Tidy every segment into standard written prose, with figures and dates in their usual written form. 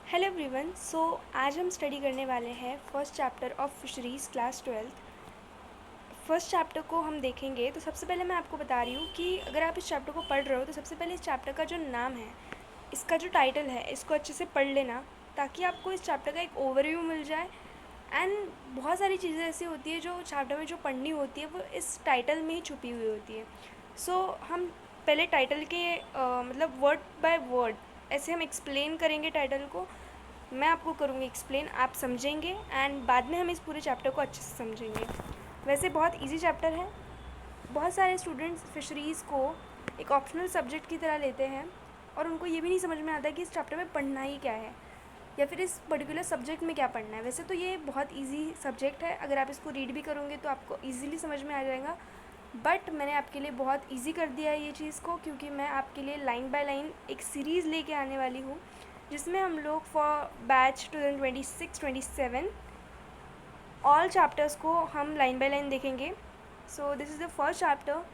Hello everyone. आज हम study करने वाले हैं first chapter of fisheries class 12th। First chapter को हम देखेंगे तो सबसे पहले मैं आपको बता रही हूँ कि अगर आप इस चैप्टर को पढ़ रहे हो तो सबसे पहले इस चैप्टर का जो नाम है, इसका जो टाइटल है, इसको अच्छे से पढ़ लेना ताकि आपको इस चैप्टर का एक ओवरव्यू मिल जाए। एंड बहुत सारी चीज़ें ऐसी होती है जो चैप्टर में जो पढ़नी होती है वो इस टाइटल में ही छुपी हुई होती है। हम पहले टाइटल के मतलब वर्ड बाय वर्ड ऐसे हम एक्सप्लेन करेंगे टाइटल को। मैं आपको करूँगी एक्सप्लेन, आप समझेंगे एंड बाद में हम इस पूरे चैप्टर को अच्छे से समझेंगे। वैसे बहुत इजी चैप्टर है। बहुत सारे स्टूडेंट्स फिशरीज़ को एक ऑप्शनल सब्जेक्ट की तरह लेते हैं और उनको ये भी नहीं समझ में आता कि इस चैप्टर में पढ़ना ही क्या है या फिर इस पर्टिकुलर सब्जेक्ट में क्या पढ़ना है। वैसे तो ये बहुत इजी सब्जेक्ट है, अगर आप इसको रीड भी करोगे तो आपको ईज़िली समझ में आ जाएगा। बट मैंने आपके लिए बहुत ईजी कर दिया है ये चीज़ को, क्योंकि मैं आपके लिए लाइन बाय लाइन एक सीरीज़ लेके आने वाली हूँ जिसमें हम लोग फॉर बैच 2026-27 ऑल चैप्टर्स को हम लाइन बाय लाइन देखेंगे। So this is the first chapter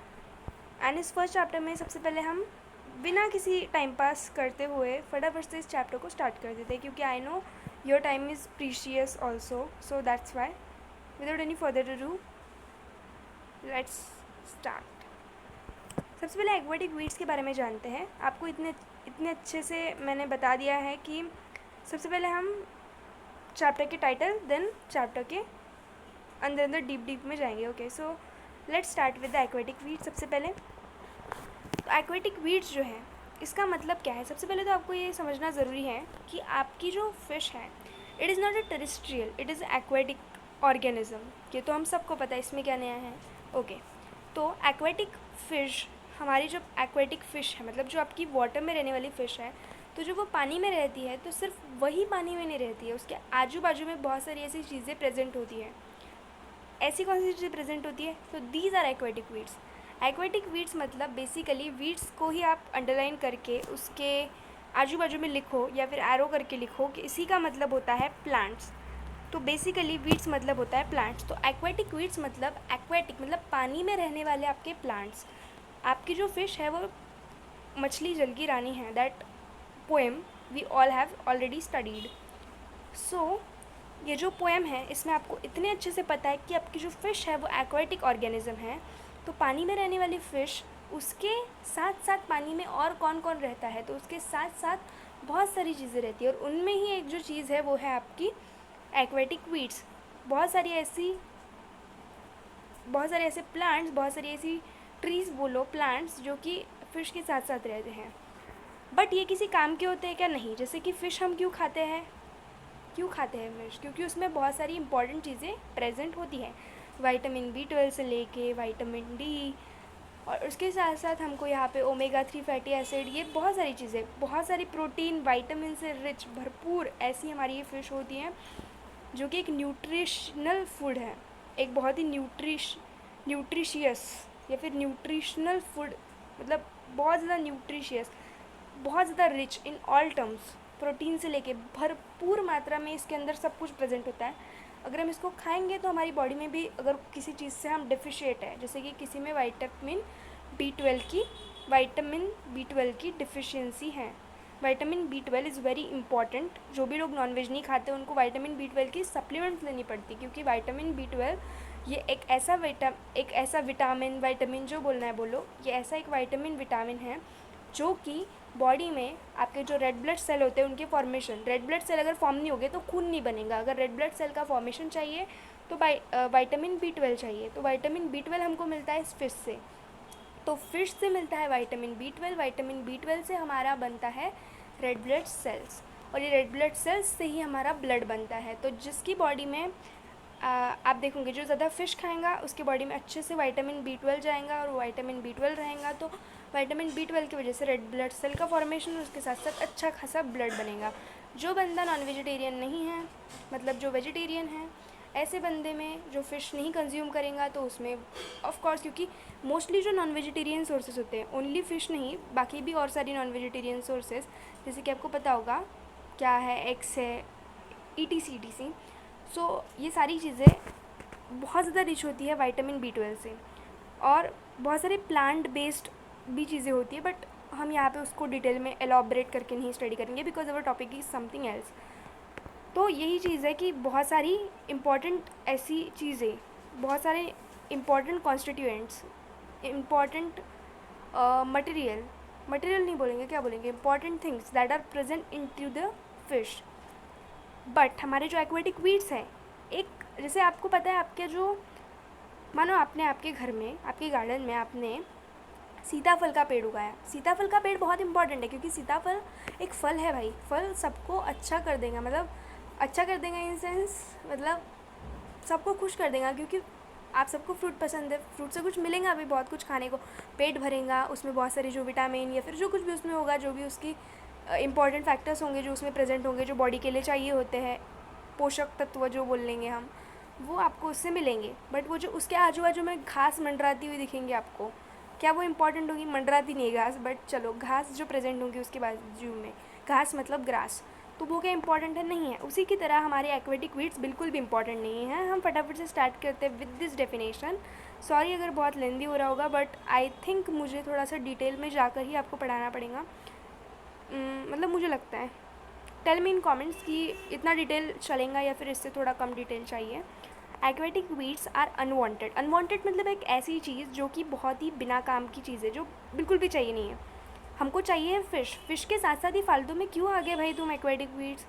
and इस फर्स्ट चैप्टर में सबसे पहले हम बिना किसी टाइम पास करते हुए फटाफट से इस चैप्टर को स्टार्ट कर देते हैं, क्योंकि I know your time is precious also, so that's why without any further ado let's start. सबसे पहले एक्वेटिक वीड्स के बारे में जानते हैं। आपको इतने अच्छे से मैंने बता दिया है कि सबसे पहले हम चैप्टर के टाइटल देन चैप्टर के अंदर अंदर डीप में जाएंगे। Okay, so let's start with the aquatic weeds. सबसे पहले तो एक्वेटिक वीड्स जो है इसका मतलब क्या है। सबसे पहले तो आपको ये समझना ज़रूरी है कि आपकी जो फिश है it is not a terrestrial, it is aquatic organism. ये तो हम सबको पता है, इसमें क्या नया है। ओके, तो एक्वेटिक फ़िश, हमारी जो एक्वेटिक फ़िश है मतलब जो आपकी वाटर में रहने वाली फ़िश है, तो जो वो पानी में रहती है तो सिर्फ वही पानी में नहीं रहती है, उसके आजू बाजू में बहुत सारी ऐसी चीज़ें प्रेजेंट होती हैं। ऐसी कौन सी चीज़ें प्रेजेंट होती है? तो these are aquatic weeds. Aquatic weeds मतलब बेसिकली वीड्स को ही आप अंडरलाइन करके उसके आजू बाजू में लिखो या फिर एरो करके लिखो कि इसी का मतलब होता है प्लांट्स। तो बेसिकली वीड्स मतलब होता है प्लांट्स। तो एक्वेटिक वीड्स मतलब एक्वेटिक मतलब पानी में रहने वाले आपके प्लांट्स। आपकी जो फिश है वो मछली जल की रानी है, that poem we all have already studied. So ये जो पोएम है इसमें आपको इतने अच्छे से पता है कि आपकी जो फ़िश है वो एक्वेटिक ऑर्गेनिज्म है। तो पानी में रहने वाली फ़िश, उसके साथ साथ पानी में और कौन कौन रहता है, तो उसके साथ साथ बहुत सारी चीज़ें रहती है और उनमें ही एक जो चीज़ है वो है आपकी एक्वेटिक वीड्स। बहुत सारे ऐसे प्लांट्स, बहुत सारी ऐसी ट्रीज़ बोलो, प्लांट्स जो कि फ़िश के साथ साथ रहते हैं। बट ये किसी काम के होते हैं क्या? नहीं। जैसे कि फ़िश हम क्यों खाते हैं फ़िश? क्योंकि उसमें बहुत सारी इंपॉर्टेंट चीज़ें प्रेजेंट होती हैं, विटामिन B12 से लेके विटामिन D, और उसके साथ साथ हमको यहाँ पे ओमेगा 3 फैटी एसिड, ये बहुत सारी चीज़ें, बहुत सारी प्रोटीन, विटामिन से रिच भरपूर ऐसी हमारी ये फ़िश होती हैं जो कि एक न्यूट्रिशनल फूड है, एक बहुत ही न्यूट्रिशियस या फिर न्यूट्रिशनल फूड, मतलब बहुत ज़्यादा न्यूट्रिशियस, बहुत ज़्यादा rich in all terms. Protein से लेके भरपूर मात्रा में इसके अंदर सब कुछ प्रेजेंट होता है। अगर हम इसको खाएंगे तो हमारी बॉडी में भी अगर किसी चीज़ से हम डिफिशिएट है, जैसे कि किसी में विटामिन बी ट्वेल्व की डिफिशियंसी है। Vitamin B12 is very important. जो भी लोग नॉनवेज नहीं खाते उनको विटामिन B12 की सप्लीमेंट्स लेनी पड़ती, क्योंकि विटामिन B12 ये एक ऐसा विटामिन जो बोलना है बोलो, ये ऐसा एक विटामिन है जो कि बॉडी में आपके जो रेड ब्लड सेल होते हैं उनके फॉर्मेशन, रेड ब्लड सेल अगर फॉर्म नहीं होगे तो खून नहीं बनेगा। अगर रेड ब्लड सेल का फॉर्मेशन चाहिए तो विटामिन B12 चाहिए। तो विटामिन B12 हमको मिलता है इस फिश से, तो फिश से मिलता है विटामिन B12। विटामिन B12 से हमारा बनता है रेड ब्लड सेल्स, और ये रेड ब्लड सेल्स से ही हमारा ब्लड बनता है। तो जिसकी बॉडी में आप देखोगे जो ज़्यादा फ़िश खाएंगा उसके बॉडी में अच्छे से विटामिन B12 जाएगा, और विटामिन B12 रहेगा तो विटामिन B12 की वजह से रेड ब्लड सेल का फॉर्मेशन, उसके साथ साथ अच्छा खासा ब्लड बनेगा। जो बंदा नॉन वेजिटेरियन नहीं है, मतलब जो वेजिटेरियन है, ऐसे बंदे में जो फ़िश नहीं कंज्यूम करेगा तो उसमें ऑफ कोर्स, क्योंकि मोस्टली जो नॉन वेजिटेरियन सोर्सेज होते हैं, ओनली फ़िश नहीं बाकी भी और सारी नॉन वेजिटेरियन सोर्सेज, जैसे कि आपको पता होगा क्या है, एग्स है, ETC। सो ये सारी चीज़ें बहुत ज़्यादा रिच होती है विटामिन B12 से। और बहुत सारे प्लांट बेस्ड भी चीज़ें होती है, बट हम यहाँ पे उसको डिटेल में एलॉबरेट करके नहीं स्टडी करेंगे because our topic is something else. तो यही चीज़ है कि बहुत सारी इम्पॉर्टेंट ऐसी चीज़ें, बहुत सारे इम्पॉर्टेंट कॉन्स्टिट्यूएंट्स, इम्पॉर्टेंट मटेरियल नहीं बोलेंगे, क्या बोलेंगे, important things that are present in to the fish. But हमारे जो एक्वेटिक वीड्स हैं, एक जैसे आपको पता है, आपके जो मानो आपने आपके घर में, आपके गार्डन में आपने सीताफल का पेड़ उगाया। सीताफल का पेड़ बहुत इंपॉर्टेंट है क्योंकि सीताफल एक फल है भाई। फल सबको अच्छा कर देगा, मतलब अच्छा कर देगा इन सेंस, मतलब सबको खुश कर देगा क्योंकि आप सबको फ्रूट पसंद है, फ्रूट से कुछ मिलेगा अभी बहुत कुछ खाने को, पेट भरेगा, उसमें बहुत सारी जो विटामिन या फिर जो कुछ भी उसमें होगा, जो भी उसकी इंपॉर्टेंट फैक्टर्स होंगे जो उसमें प्रेजेंट होंगे, जो बॉडी के लिए चाहिए होते हैं, पोषक तत्व जो बोल लेंगे हम, वो आपको उससे मिलेंगे। बट वो जो उसके आजू बाजू में घास मंडराती हुई दिखेंगी आपको, क्या वो इंपॉर्टेंट होगी? मंडराती नहीं घास, बट चलो घास जो प्रेजेंट होंगी उसके बाजू में, घास मतलब ग्रास, तो वो क्या इंपॉर्टेंट है? नहीं है। उसी की तरह हमारे एक्वेटिक वीड्स बिल्कुल भी इंपॉर्टेंट नहीं है। हम फटाफट से स्टार्ट करते हैं विद दिस डेफिनेशन। सॉरी अगर बहुत लेंदी हो रहा होगा, बट आई थिंक मुझे थोड़ा सा डिटेल में जाकर ही आपको पढ़ाना पड़ेगा, मतलब मुझे लगता है। टेल मी इन कमेंट्स कि इतना डिटेल चलेगा या फिर इससे थोड़ा कम डिटेल चाहिए। Aquatic weeds are unwanted. Unwanted मतलब एक ऐसी चीज़ जो कि बहुत ही बिना काम की चीज़ है, जो बिल्कुल भी चाहिए नहीं है। हमको चाहिए फ़िश। फ़िश के साथ साथ ही फालतू में क्यों आ गए भाई तुम एक्वेटिक वीड्स?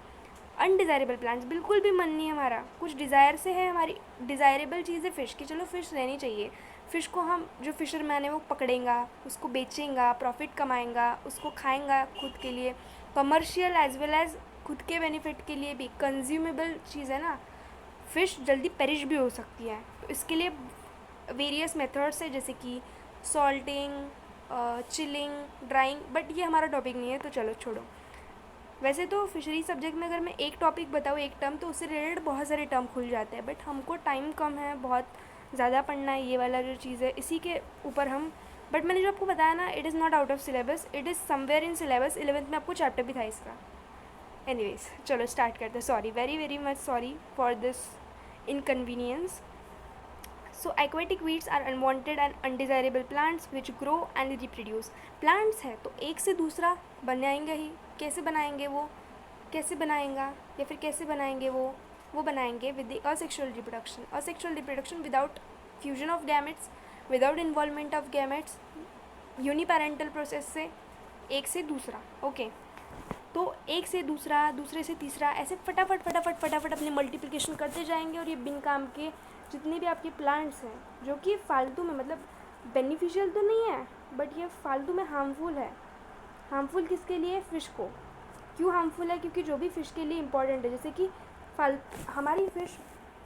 अनडिज़ायरेबल प्लांट्स, बिल्कुल भी मन नहीं है हमारा, कुछ डिज़ायर से है। हमारी डिज़ायरेबल चीज़ है फ़िश की, चलो फ़िश रहनी चाहिए। फ़िश को हम जो फ़िशरमैन है वो पकड़ेगा, उसको बेचेंगा, प्रॉफिट कमाएंगा, उसको खाएंगा खुद के लिए, कमर्शियल एज वेल एज़ खुद के बेनिफिट के लिए भी कंज्यूमेबल चीज़ है ना। फ़िश जल्दी पेरिश भी हो सकती है, तो इसके लिए वेरियस मेथड्स है, जैसे कि सॉल्टिंग, चिलिंग, ड्राइंग, बट ये हमारा टॉपिक नहीं है तो चलो छोड़ो। वैसे तो फिशरी सब्जेक्ट में अगर मैं एक टॉपिक बताऊँ, एक टर्म, तो उससे रिलेटेड बहुत सारे टर्म खुल जाते हैं, बट हमको टाइम कम है, बहुत ज़्यादा पढ़ना है ये वाला जो चीज़ है, इसी के ऊपर हम, बट मैंने जो आपको बताया ना, it is not out of syllabus, it is somewhere in syllabus. 11th में आपको चैप्टर भी था इसका। एनीवेज चलो स्टार्ट करते हैं। Sorry, very very much sorry for this inconvenience. So aquatic weeds are unwanted and undesirable plants which grow and reproduce. Plants है तो एक से दूसरा बनाएंगे ही। कैसे बनाएंगे वो? कैसे बनाएंगा या फिर कैसे बनाएंगे वो बनाएंगे with the asexual reproduction. Asexual reproduction without fusion of gametes, without involvement of gametes, uniparental process से एक से दूसरा। ओके, तो एक से दूसरा, दूसरे से तीसरा, ऐसे फटाफट फटाफट फटाफट अपने मल्टीप्लिकेशन करते जाएंगे, और ये बिन काम के जितने भी आपके प्लांट्स हैं जो कि फालतू में, मतलब बेनिफिशियल तो नहीं है, बट ये फालतू में हार्मफुल है। हार्मफुल किसके लिए? फ़िश को। क्यों हार्मफुल है? क्योंकि जो भी फ़िश के लिए इंपॉर्टेंट है, जैसे कि हमारी फ़िश,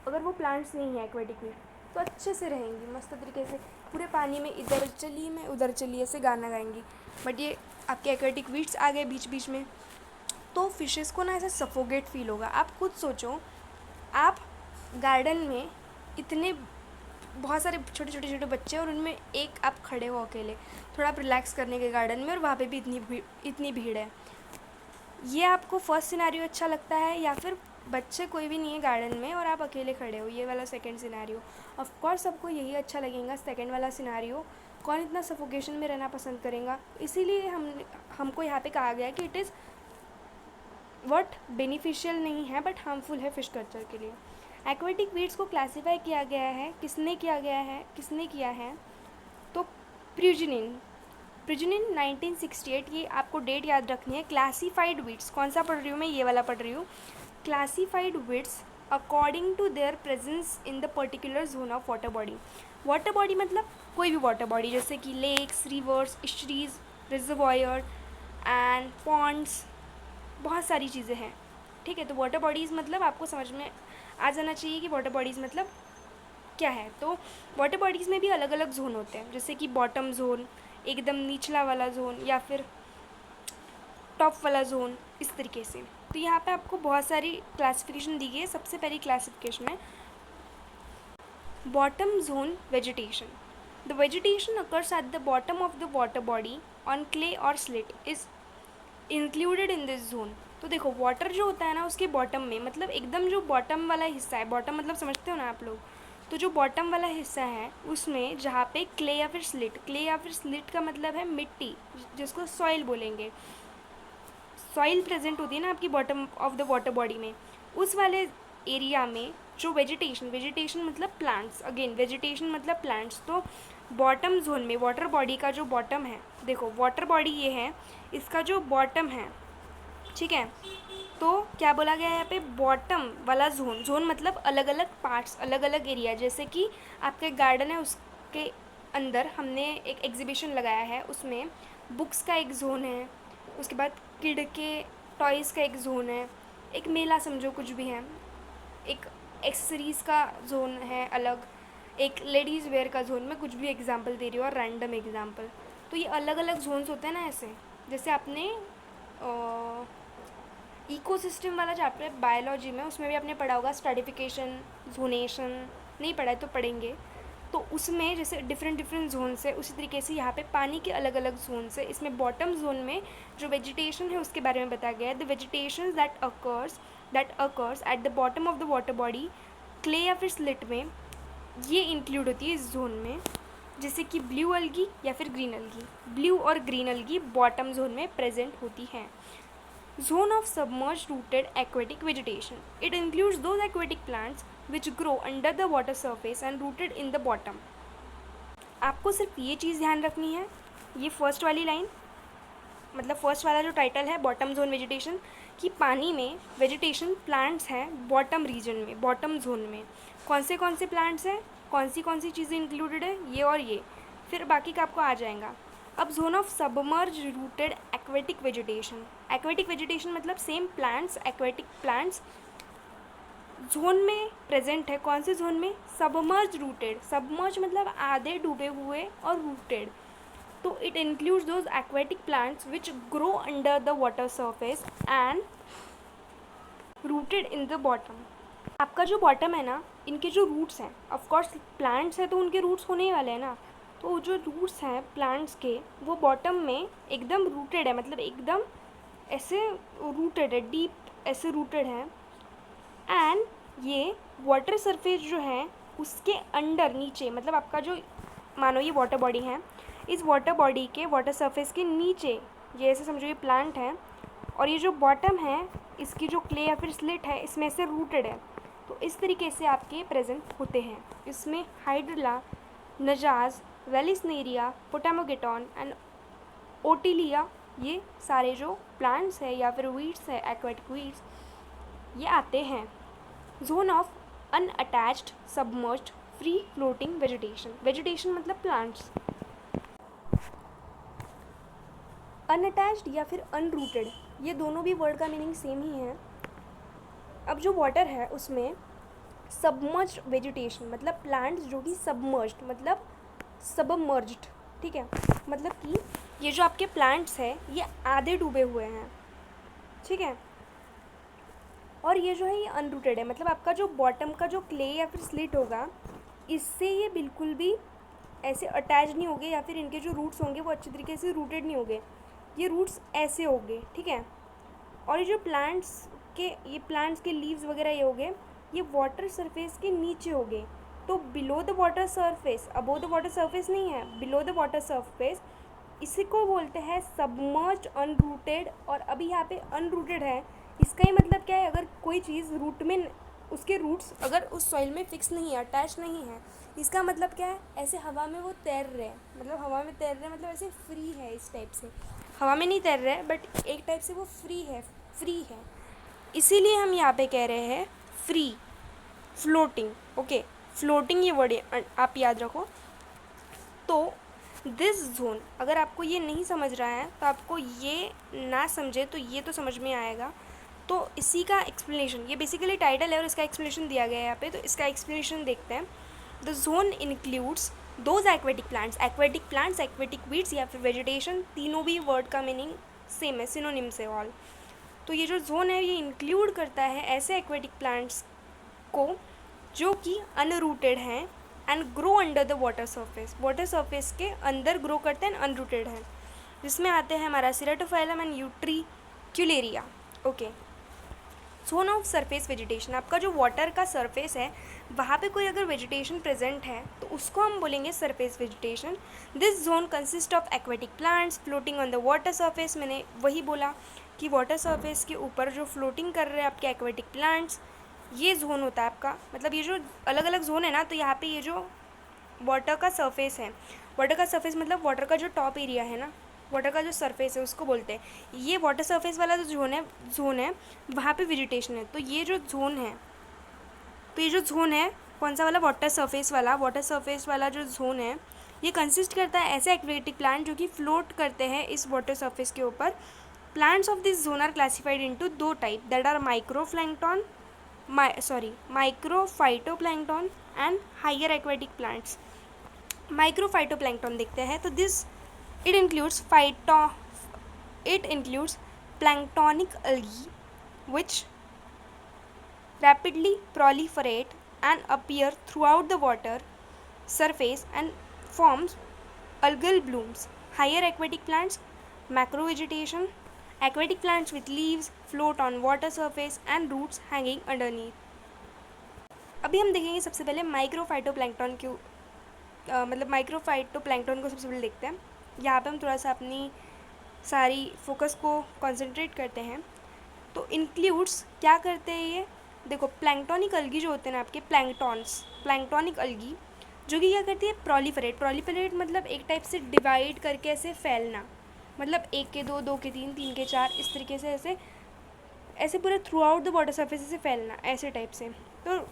अगर वो प्लांट्स नहीं है एक्वेटिक में, तो अच्छे से रहेंगी मस्त तरीके से, पूरे पानी में इधर चलिए मैं उधर चलिए ऐसे गाना गाएंगी। बट ये आपके एक्वेटिक वीड्स आ गए बीच बीच में, तो फिशेस को ना ऐसा सफोगेट फील होगा। आप खुद सोचो, आप गार्डन में इतने बहुत सारे छोटे छोटे छोटे बच्चे, और उनमें एक आप खड़े हो अकेले, थोड़ा आप रिलैक्स करने के गार्डन में, और वहाँ पे भी इतनी भीड़ है। ये आपको फर्स्ट सिनेरियो अच्छा लगता है, या फिर बच्चे कोई भी नहीं है गार्डन में और आप अकेले खड़े हो, ये वाला सेकंड सिनेरियो? ऑफ कोर्स सबको यही अच्छा लगेगा, सेकंड वाला सिनेरियो। कौन इतना सफोकेशन में रहना पसंद करेगा? इसीलिए हमको यहाँ पे कहा गया है कि इट इज़ वट बेनिफिशियल नहीं है बट हार्मफुल है फ़िश कल्चर के लिए। एक्वेटिक वीड्स को क्लासीफाई किया गया है, किसने किया है? तो प्रिजनिन 1968, ये आपको डेट याद रखनी है। क्लासीफाइड वीड्स, कौन सा पढ़ रही हूँ मैं? ये वाला पढ़ रही हूँ। Classified weeds according to their presence in the particular zone of water body. Water body मतलब कोई भी वाटर बॉडी, जैसे कि lakes, rivers, estuaries, reservoirs and ponds, बहुत सारी चीज़ें हैं, ठीक है। तो वाटर बॉडीज़ मतलब आपको समझ में आ जाना चाहिए कि वाटर बॉडीज़ मतलब क्या है। तो वाटर बॉडीज़ में भी अलग अलग जोन होते हैं, जैसे कि बॉटम जोन, एकदम निचला वाला जोन, या फिर टॉप वाला जोन, इस तरीके से। तो यहाँ पे आपको बहुत सारी क्लासिफिकेशन दी गई है। सबसे पहली क्लासिफिकेशन है bottom zone vegetation. The vegetation occurs at the bottom of the water body on clay और slit is included in this zone. तो देखो, वाटर जो होता है ना उसके बॉटम में, मतलब एकदम जो बॉटम वाला हिस्सा है, बॉटम मतलब समझते हो ना आप लोग, तो जो बॉटम वाला हिस्सा है उसमें जहाँ पे क्ले या फिर स्लिट का मतलब है मिट्टी, जिसको सॉइल बोलेंगे। सॉइल प्रेजेंट होती है ना आपकी bottom of the water body में, उस वाले एरिया में जो वेजिटेशन मतलब प्लांट्स, अगेन वेजिटेशन मतलब प्लांट्स, तो बॉटम जोन में वाटर बॉडी का जो बॉटम है, देखो वाटर बॉडी ये है, इसका जो बॉटम है, ठीक है, तो क्या बोला गया है यहाँ पे, बॉटम वाला जोन मतलब अलग अलग पार्ट्स, अलग अलग एरिया। जैसे कि आपका एक गार्डन है, उसके अंदर हमने एक एग्जीबिशन लगाया है, उसमें बुक्स का एक जोन है, उसके बाद किड के टॉयज़ का एक जोन है, एक मेला समझो कुछ भी है, एक एक्सेसरीज़ का जोन है अलग, एक लेडीज़ वेयर का जोन, मैं कुछ भी एग्जांपल दे रही हूँ और रैंडम एग्जांपल। तो ये अलग अलग जोन्स होते हैं ना ऐसे, जैसे आपने इकोसिस्टम वाला चैप्टर है बायोलॉजी में, उसमें भी आपने पढ़ा होगा स्ट्रैटिफिकेशन, जोनेशन, नहीं पढ़ा है तो पढ़ेंगे। तो उसमें जैसे डिफरेंट जोन्स है, उसी तरीके से यहाँ पे पानी के अलग अलग जोन्स है। इसमें बॉटम जोन में जो वेजिटेशन है उसके बारे में बताया गया है, the vegetation that occurs at the bottom of the water body, clay या फिर स्लिट में, ये इंक्लूड होती है इस जोन में। जैसे कि ब्लू अलगी या फिर ग्रीन अलगी, ब्लू और ग्रीन अलगी बॉटम जोन में प्रेजेंट होती हैं। Zone of submerged rooted aquatic vegetation. It includes those aquatic plants which grow under the water surface and rooted in the bottom. आपको सिर्फ ये चीज़ ध्यान रखनी है, ये फर्स्ट वाली लाइन, मतलब फर्स्ट वाला जो टाइटल है बॉटम जोन वेजिटेशन, कि पानी में वेजिटेशन प्लांट्स हैं बॉटम रीजन में, बॉटम जोन में कौन से प्लांट्स हैं, कौन सी चीज़ें इंक्लूडेड है, ये और ये, फिर बाकी का आपको आ जाएगा। अब zone of submerge rooted aquatic vegetation मतलब same plants, aquatic plants zone में प्रेजेंट है। कौन से जोन में, सबमर्ज रूटेड, सबमर्ज मतलब आधे डूबे हुए, और रूटेड, तो it includes those aquatic plants which grow under the water surface and rooted in the bottom. आपका जो बॉटम है ना, इनके जो रूट्स हैं, ऑफकोर्स प्लांट्स हैं तो उनके रूट्स होने ही वाले हैं ना, तो जो रूट्स हैं प्लांट्स के वो बॉटम में एकदम रूटेड है, मतलब एकदम ऐसे रूटेड है, डीप ऐसे रूटेड है। एंड ये वाटर सरफेस जो है उसके अंडर नीचे, मतलब आपका जो मानो ये वाटर बॉडी है, इस वाटर बॉडी के वाटर सरफेस के नीचे ये ऐसे समझो ये प्लांट है, और ये जो बॉटम है इसकी जो क्ले या फिर स्लिट है इसमें से रूटेड है। तो इस तरीके से आपके प्रेजेंट होते हैं। इसमें हाइड्रिला, नजाज, वेलिस्नेरिया, पोटामोगेटॉन एंड ओटिलिया, ये सारे जो प्लांट्स है या फिर वीड्स है, एक्वेटिक वीड्स, ये आते हैं। Zone of unattached submerged free floating vegetation मतलब प्लांट्स। अनअटैच्ड या फिर अनरूटेड, ये दोनों भी वर्ड का मीनिंग सेम ही है। अब जो वाटर है उसमें सबमर्ज्ड वेजिटेशन मतलब प्लांट्स जो कि सबमर्ज्ड मतलब सबमर्ज्ड, ठीक है, मतलब कि ये जो आपके प्लांट्स है ये आधे डूबे हुए हैं, ठीक है, और ये जो है ये अनरूटेड है, मतलब आपका जो बॉटम का जो क्ले या फिर स्लिट होगा इससे ये बिल्कुल भी ऐसे अटैच नहीं होंगे, या फिर इनके जो रूट्स होंगे वो अच्छी तरीके से रूटेड नहीं होंगे, ये रूट्स ऐसे होंगे, ठीक है। और ये जो प्लांट्स के लीव्स वगैरह ये होंगे, ये वाटर सरफेस के नीचे होंगे। तो below the water surface, above the water surface नहीं है, बिलो द वाटर सरफेस, इसी को बोलते हैं सबमर्ज्ड अनरूटेड। और अभी यहाँ पे अनरूटेड है, इसका ही मतलब क्या है, अगर कोई चीज़ रूट में, उसके रूट्स अगर उस सॉइल में फिक्स नहीं है, अटैच नहीं है, इसका मतलब क्या है, ऐसे हवा में वो तैर रहे हैं, मतलब हवा में तैर रहे हैं मतलब ऐसे फ्री है, इस टाइप से हवा में नहीं तैर रहे हैं बट एक टाइप से वो फ्री है, इसीलिए हम यहाँ पे कह रहे हैं फ्री फ्लोटिंग। ओके, फ्लोटिंग ये वर्ड आप याद रखो। तो दिस जोन, अगर आपको ये नहीं समझ रहा है तो आपको ये ना समझे तो ये तो समझ में आएगा। तो इसी का एक्सप्लेनेशन, ये बेसिकली टाइटल है और इसका एक्सप्लेनेशन दिया गया है यहाँ पे, तो इसका एक्सप्लेनेशन देखते हैं। The zone includes those aquatic plants, aquatic weeds या फिर वेजिटेशन, तीनों भी वर्ड का मीनिंग सेम है, सिनोनिम से ऑल। तो ये जो जोन है ये इंक्लूड करता है ऐसे एक्वेटिक प्लांट्स को जो कि अनरूटेड हैं and grow under the water surface के अंदर ग्रो करते हैं, अनरूटेड हैं, जिसमें आते हैं हमारा ceratophyllum and utricularia. Okay, zone of surface vegetation, आपका जो वाटर का सरफेस है वहाँ पे कोई अगर वेजिटेशन प्रेजेंट है तो उसको हम बोलेंगे surface vegetation. This zone consist of aquatic plants floating on the water surface, मैंने वही बोला कि वाटर सरफेस के ऊपर जो फ्लोटिंग कर रहे हैं आपके एक्वेटिक प्लांट्स, ये जोन होता है आपका। मतलब ये जो अलग अलग जोन है ना, तो यहाँ पे ये जो वाटर का सरफेस है, वाटर का सरफेस मतलब वाटर का जो टॉप एरिया है ना, वाटर का जो सरफेस है उसको बोलते हैं। ये वाटर सरफेस वाला जो जोन है वहाँ पे वेजिटेशन है। तो ये जो जोन है, तो ये जो जोन है कौन सा वाला, वाटर सरफेस वाला जो जोन है, ये कंसिस्ट करता है ऐसे एक्वेटिक प्लांट जो कि फ्लोट करते हैं इस वाटर सरफेस के ऊपर। Plants of this zone are classified into दो type, that are microphytoplankton and higher aquatic plants. Microphytoplankton देखते हैं तो it includes planktonic algae which rapidly proliferate and appear throughout the water surface and forms algal blooms. Higher aquatic plants, macrovegetation, aquatic plants with leaves float on water surface and roots hanging underneath. अभी हम देखेंगे सबसे पहले माइक्रोफाइटोप्लैंक्टन क्यों, मतलब माइक्रोफाइटोप्लैंक्टन को सबसे पहले देखते हैं। यहाँ पे हम थोड़ा सा अपनी सारी फोकस को कंसंट्रेट करते हैं। तो इंक्लूड्स क्या करते हैं ये, देखो प्लैंक्टोनिक अलगी जो होते हैं ना आपके प्लैंक्टोनिक अलगी, जो कि क्या करती है, प्रोलिफरेट मतलब एक टाइप से डिवाइड करके ऐसे फैलना, मतलब एक के दो, दो के तीन, तीन के चार, इस तरीके से ऐसे पूरे through out the water surface से फैलना, ऐसे टाइप से। तो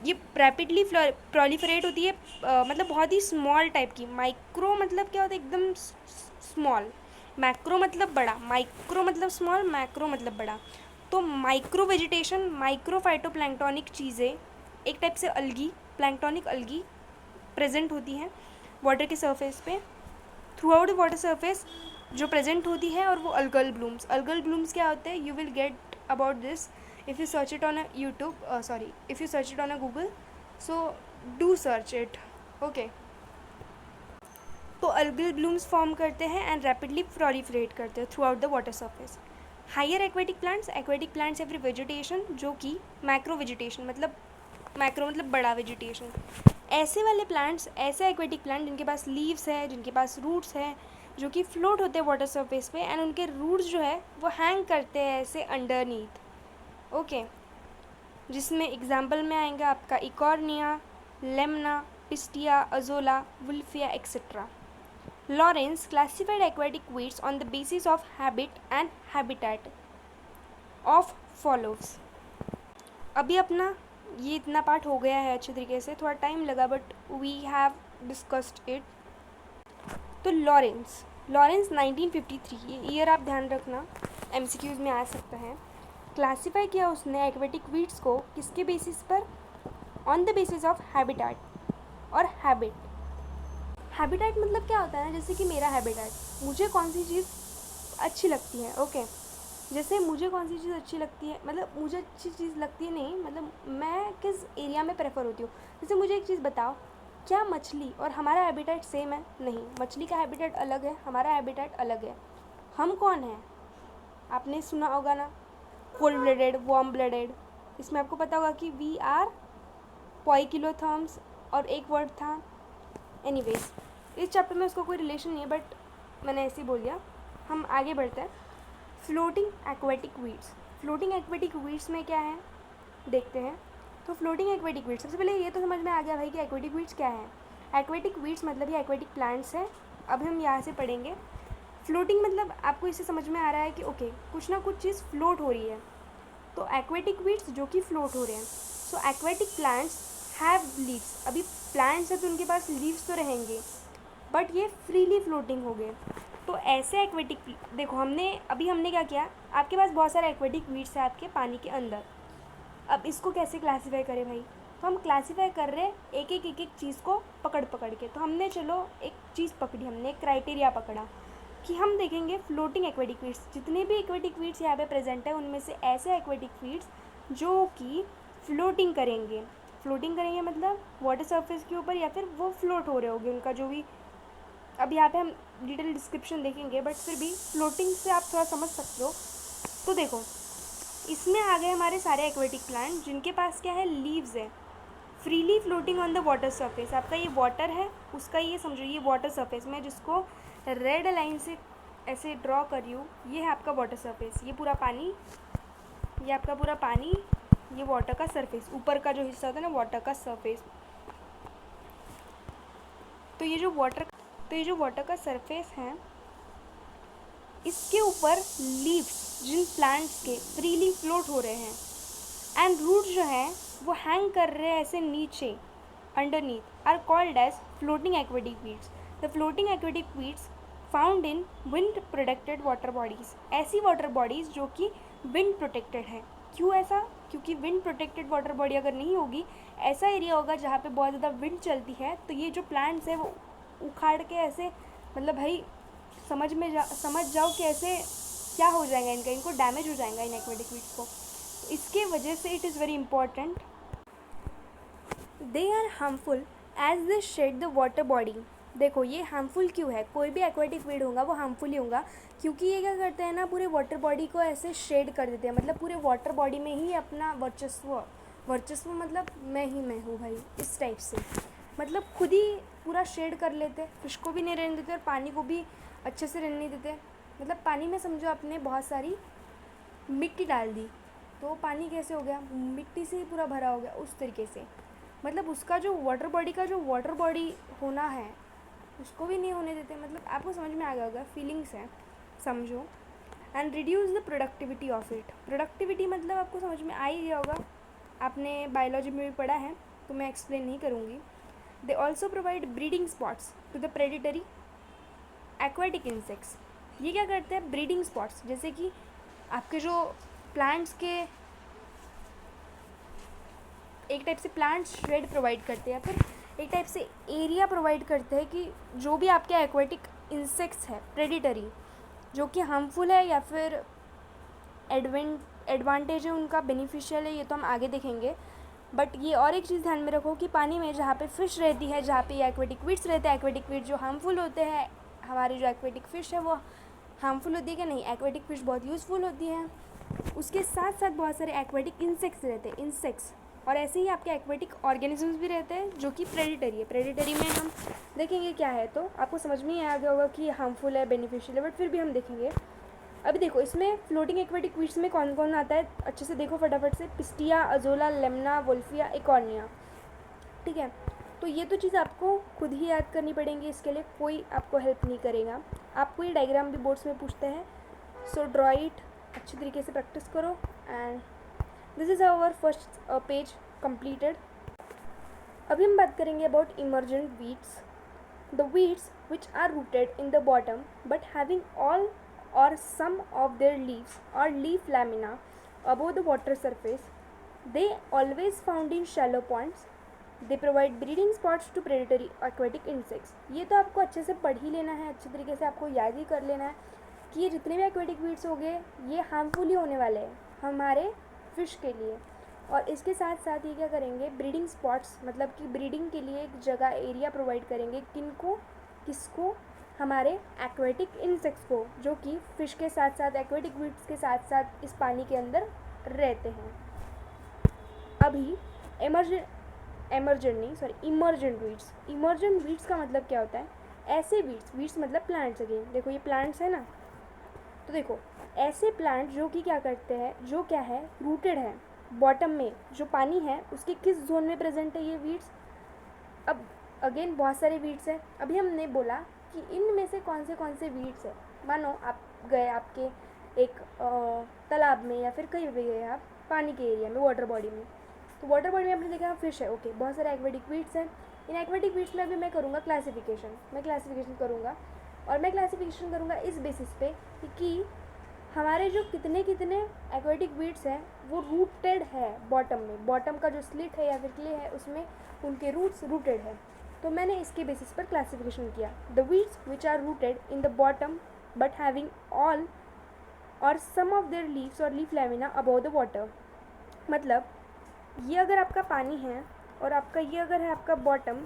ये रैपिडली प्रोलिफरेट होती है, मतलब बहुत ही स्मॉल टाइप की। माइक्रो मतलब क्या होता है, एकदम स्मॉल। मैक्रो मतलब बड़ा, माइक्रो मतलब स्मॉल, मैक्रो मतलब बड़ा। तो माइक्रो वेजिटेशन, माइक्रो फाइटोप्लैंक्टोनिक चीज़ें, एक टाइप से अलगी, प्लैंक्टोनिक अलगी प्रेजेंट होती हैं वाटर के सरफेस पे, through out the water surface जो प्रेजेंट होती है, और वो अल्गल ब्लूम्स क्या होते हैं, you will get about this if you search it on a if you search it on a Google, so do search it, okay। तो algal blooms form करते हैं एंड रैपिडली प्रोलिफरेट करते हैं throughout the water surface. Higher aquatic plants every vegetation, जो कि macro मतलब बड़ा vegetation. ऐसे वाले प्लांट्स, ऐसे एक्वेटिक प्लांट जिनके पास लीव्स है, जिनके पास रूट्स है, जो कि फ्लोट होते हैं वाटर सरफेस पे, एंड उनके रूट्स जो है वो हैंग करते हैं ऐसे अंडरनीथ, ओके। जिसमें एग्जाम्पल में आएंगे आपका eichhornia, lemna, pistia, azolla, wolffia etcetera. Lawrence classified aquatic weeds on the basis of habit and habitat of follows. अभी अपना ये इतना पार्ट हो गया है अच्छे तरीके से, थोड़ा टाइम लगा but we have discussed it. तो लॉरेंस 1953, ये ईयर आप ध्यान रखना, MCQs में आ सकता है। क्लासीफाई किया उसने एक्वेटिक वीड्स को किसके बेसिस पर, on the basis of habitat और हैबिट। हैबिटेट मतलब क्या होता है ना, जैसे कि मेरा हैबिटेट, मुझे कौन सी चीज़ अच्छी लगती है, ओके। जैसे मुझे कौन सी चीज़ अच्छी लगती है, मतलब मुझे अच्छी चीज़ लगती है नहीं, मतलब मैं किस एरिया में प्रेफर होती हूँ। जैसे मुझे एक चीज़ बताओ, क्या मछली और हमारा हैबिटेट सेम है? नहीं, मछली का हैबिटेट अलग है, हमारा हैबिटेट अलग है। हम कौन हैं, आपने सुना होगा ना, कोल्ड ब्लडेड, वार्म ब्लडेड। इसमें आपको पता होगा कि वी आर पोइकिलोथर्म्स, और एक वर्ड था, एनीवेज इस चैप्टर में उसको कोई रिलेशन नहीं है, बट मैंने ऐसे ही बोल दिया। हम आगे बढ़ते हैं। फ्लोटिंग एक्वेटिक वीड्स में क्या है देखते हैं। तो फ्लोटिंग एक्वेटिक वीड्स, सबसे पहले ये तो समझ में आ गया भाई कि एक्वेटिक वीड्स क्या है। एक्वेटिक वीड्स मतलब ये एक्वेटिक प्लांट्स हैं। अब हम यहाँ से पढ़ेंगे फ्लोटिंग, मतलब आपको इससे समझ में आ रहा है कि ओके कुछ ना कुछ चीज़ फ्लोट हो रही है। तो एक्वेटिक वीड्स जो कि फ्लोट हो रहे हैं। सो एक्वेटिक प्लांट्स हैव लीव्स, अभी प्लांट्स है तो उनके पास लीव्स तो रहेंगे, बट ये फ्रीली फ्लोटिंग हो गए। तो ऐसे एक्वेटिक, देखो हमने क्या किया, आपके पास बहुत सारे एक्वेटिक वीड्स है आपके पानी के अंदर। अब इसको कैसे क्लासीफाई करें भाई, तो हम क्लासीफाई कर रहे हैं एक एक चीज़ को पकड़ के। तो हमने चलो एक चीज़ पकड़ी, हमने एक क्राइटेरिया पकड़ा कि हम देखेंगे फ्लोटिंग एक्वेटिक वीड्स, जितने भी एक्वेटिक वीड्स यहाँ पे प्रेजेंट है उनमें से ऐसे एक्वेटिक वीड्स जो कि फ्लोटिंग करेंगे मतलब वाटर सरफेस के ऊपर, या फिर वो फ्लोट हो रहे होंगे, उनका जो भी, अब यहाँ पे हम डिटेल डिस्क्रिप्शन देखेंगे, बट फिर भी फ्लोटिंग से आप थोड़ा समझ सकते हो। तो देखो इसमें आ गए हमारे सारे एक्वेटिक प्लांट जिनके पास क्या है, लीव्स है, freely floating on the water surface. आपका ये वाटर है, उसका ये समझो, ये वाटर सरफेस में जिसको रेड लाइन से ऐसे ड्रॉ कर रही हूँ, ये है आपका वाटर सरफेस। ये पूरा पानी, ये आपका पूरा पानी, ये वाटर का सरफेस, ऊपर का जो हिस्सा होता है ना वाटर का सरफेस। तो ये जो वाटर का सरफेस है, इसके ऊपर लीव्स जिन प्लांट्स के फ्रीली फ्लोट हो रहे हैं, एंड रूट जो है वो हैंग कर रहे हैं ऐसे नीचे underneath, are called as floating aquatic weeds. The floating aquatic weeds found in wind protected water bodies, ऐसी वाटर बॉडीज़ जो कि विंड प्रोटेक्टेड है। क्यों ऐसा? क्योंकि विंड प्रोटेक्टेड वाटर बॉडी अगर नहीं होगी, ऐसा एरिया होगा जहाँ पे बहुत ज़्यादा विंड चलती है, तो ये जो प्लांट्स है वो उखाड़ के ऐसे, मतलब भाई समझ जाओ कि ऐसे क्या हो जाएगा, इनको डैमेज हो जाएगा इन एक्वेटिक वीड्स को। तो इसके वजह से it is very important, they are harmful as they shade the water body. देखो ये हार्मफुल क्यों है, कोई भी एक्वेटिक वीड होगा वो हार्मफुल ही होगा, क्योंकि ये क्या करते हैं ना, पूरे वाटर बॉडी को ऐसे शेड कर देते हैं, मतलब पूरे वाटर बॉडी में ही अपना वर्चस्व मतलब मैं हूँ भाई, इस टाइप से, मतलब खुद ही पूरा शेड कर लेते, फिश को भी नहीं रहने देते और पानी को भी अच्छे से रहने नहीं देते। मतलब पानी में समझो आपने बहुत सारी मिट्टी डाल दी, तो पानी कैसे हो गया, मिट्टी से ही पूरा भरा हो गया, उस तरीके से। मतलब उसका जो वाटर बॉडी होना है उसको भी नहीं होने देते। मतलब आपको समझ में आ गया होगा, फीलिंग्स है, समझो। And reduce the productivity of it. Productivity मतलब आपको समझ में आ ही गया होगा, आपने बायोलॉजी में भी पढ़ा है, तो मैं एक्सप्लेन नहीं करूँगी। They also provide breeding spots to the predatory aquatic insects. ये क्या करते हैं, ब्रीडिंग स्पॉट्स, जैसे कि आपके जो प्लांट्स के एक टाइप से प्लांट शेड प्रोवाइड करते हैं, फिर एक टाइप से एरिया प्रोवाइड करते हैं कि जो भी आपके एक्वेटिक इंसेक्ट्स है प्रेडिटरी, जो कि हार्मफुल है या फिर एडवांटेज है उनका, बेनिफिशियल है, ये तो हम आगे देखेंगे। बट ये और एक चीज़ ध्यान में रखो कि पानी में जहाँ पे फ़िश रहती है, जहाँ पे ये एक्वेटिक वीड्स रहते हैं, एक्वेटिक वीड्स जो हार्मफुल होते हैं, हमारी जो एक्वेटिक फ़िश है वो हार्मफुल होती है कि नहीं, एक्वेटिक फ़िश बहुत यूज़फुल होती है। उसके साथ साथ बहुत सारे एक्वेटिक इंसेक्ट्स रहते हैं, इंसेक्ट्स, और ऐसे ही आपके एक्वेटिक ऑर्गेनिजम्स भी रहते हैं जो कि प्रेडिटरी है। प्रेडिटरी में हम देखेंगे क्या है, तो आपको समझ में ही आ गया होगा कि हार्मफुल है, बेनिफिशियल है, बट फिर भी हम देखेंगे। अभी देखो इसमें फ्लोटिंग एक्वेटिक वीड्स में कौन कौन आता है, अच्छे से देखो फटाफट से। Pistia, azolla, Lemna, Wolffia, एकॉर्निया। ठीक है, तो ये तो चीज़ आपको खुद ही याद करनी पड़ेंगी, इसके लिए कोई आपको हेल्प नहीं करेगा। आपको ये डायग्राम भी बोर्ड्स में पूछते हैं, सो ड्रॉ इट, अच्छी तरीके से प्रैक्टिस करो। And this is our first page completed. अभी हम बात करेंगे about emergent weeds. The weeds which are rooted in the bottom but having all or some of their leaves or leaf lamina above the water surface. They always found in shallow ponds. They provide breeding spots to predatory aquatic insects. ये तो आपको अच्छे से पढ़ ही लेना है, अच्छे तरीके से आपको याद ही कर लेना है कि ये जितने भी एक्वेटिक वीड्स हो गए ये हार्मफुल ही होने वाले हैं हमारे फिश के लिए। और इसके साथ साथ ये क्या करेंगे, ब्रीडिंग स्पॉट्स, मतलब कि ब्रीडिंग के लिए एक जगह, एरिया प्रोवाइड करेंगे, किसको, हमारे एक्वेटिक इंसेक्ट्स को, जो कि फ़िश के साथ साथ एक्वेटिक वीड्स के साथ साथ इस पानी के अंदर रहते हैं। अभी इमर्जेंट वीड्स। इमर्जेंट वीड्स का मतलब क्या होता है, ऐसे वीड्स मतलब प्लांट्स। अगेन देखो ये प्लांट्स है ना, तो देखो ऐसे प्लांट जो कि क्या करते हैं, जो क्या है, रूटेड है बॉटम में, जो पानी है उसके किस जोन में प्रेजेंट है ये वीड्स। अब अगेन बहुत सारे वीड्स हैं, अभी हमने बोला कि इनमें से कौन से वीड्स है। मानो आप गए आपके एक तालाब में या फिर कहीं भी गए आप पानी के एरिया में, वाटर बॉडी में, तो वाटर बॉडी में आपने देखा फिश है, ओके, बहुत सारे एक्वेटिक वीड्स हैं। इन एक्वेटिक वीड्स में अभी मैं करूँगा क्लासिफिकेशन, करूँगा, और मैं क्लासिफिकेशन करूँगा इस बेसिस पे कि हमारे जो कितने एक्वेटिक वीड्स हैं वो रूटेड है बॉटम में, बॉटम का जो स्लिट है या फिर क्ले है उसमें उनके रूट्स रूटेड है। तो मैंने इसके बेसिस पर क्लासिफिकेशन किया। The weeds which are rooted in the bottom but having all or some of their leaves or leaf lamina above the water. मतलब ये अगर आपका पानी है और आपका ये अगर है आपका बॉटम,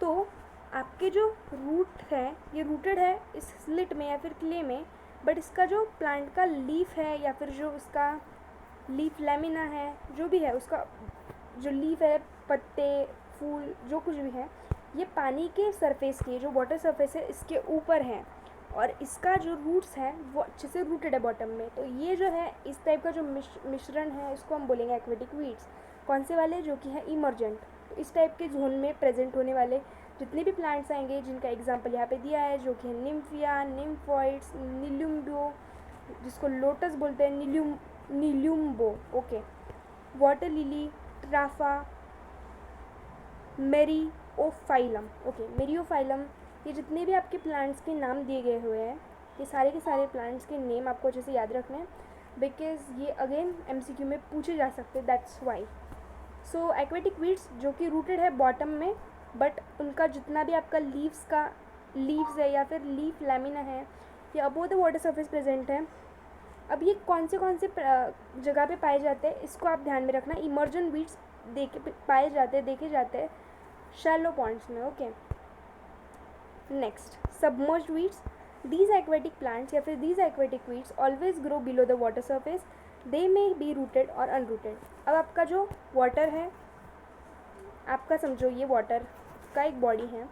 तो आपके जो रूट है ये रूटेड है इस स्लिट में या फिर क्ले में, बट इसका जो प्लांट का लीफ है या फिर जो उसका लीफ लैमिना है, जो भी है उसका जो लीफ है, पत्ते, फूल, जो कुछ भी है, ये पानी के सरफेस के, जो वाटर सरफेस है इसके ऊपर है, और इसका जो रूट्स है वो अच्छे से रूटेड है बॉटम में। तो ये जो है इस टाइप का जो मिश्रण है इसको हम बोलेंगे एक्वेटिक वीड्स। कौन से वाले? जो कि है इमर्जेंट। तो इस टाइप के जोन में प्रेजेंट होने वाले जितने भी प्लांट्स आएंगे, जिनका एग्जाम्पल यहाँ पे दिया है, जो कि है निम्फिया, निम्फॉइड्स, नील्युम्बो, जिसको लोटस बोलते हैं, नील्युम्बो, ओके, वाटर लिली, ट्राफा, मेरियोफाइलम, ओके, मेरियोफाइलम। ये जितने भी आपके प्लांट्स के नाम दिए गए हुए हैं, ये सारे के सारे प्लांट्स के नेम आपको अच्छे से याद रखने हैं, बिकॉज ये अगेन एमसीक्यू में पूछे जा सकते हैं, that's why. So aquatic weeds जो कि रूटेड है बॉटम में, बट उनका जितना भी आपका लीव्स है या फिर लीफ लैमिना है, या above the water surface present है। अब ये कौन से जगह पे पाए जाते हैं, इसको आप ध्यान में रखना। इमर्जेंट वीड्स देखे जाते हैं शैलो पॉन्ड्स में, okay. Next, submerged weeds. These aquatic plants या फिर these aquatic weeds always grow below the water surface, they may be rooted और अनरूटेड। अब आपका जो वाटर है, आपका समझो ये वाटर का एक बॉडी है,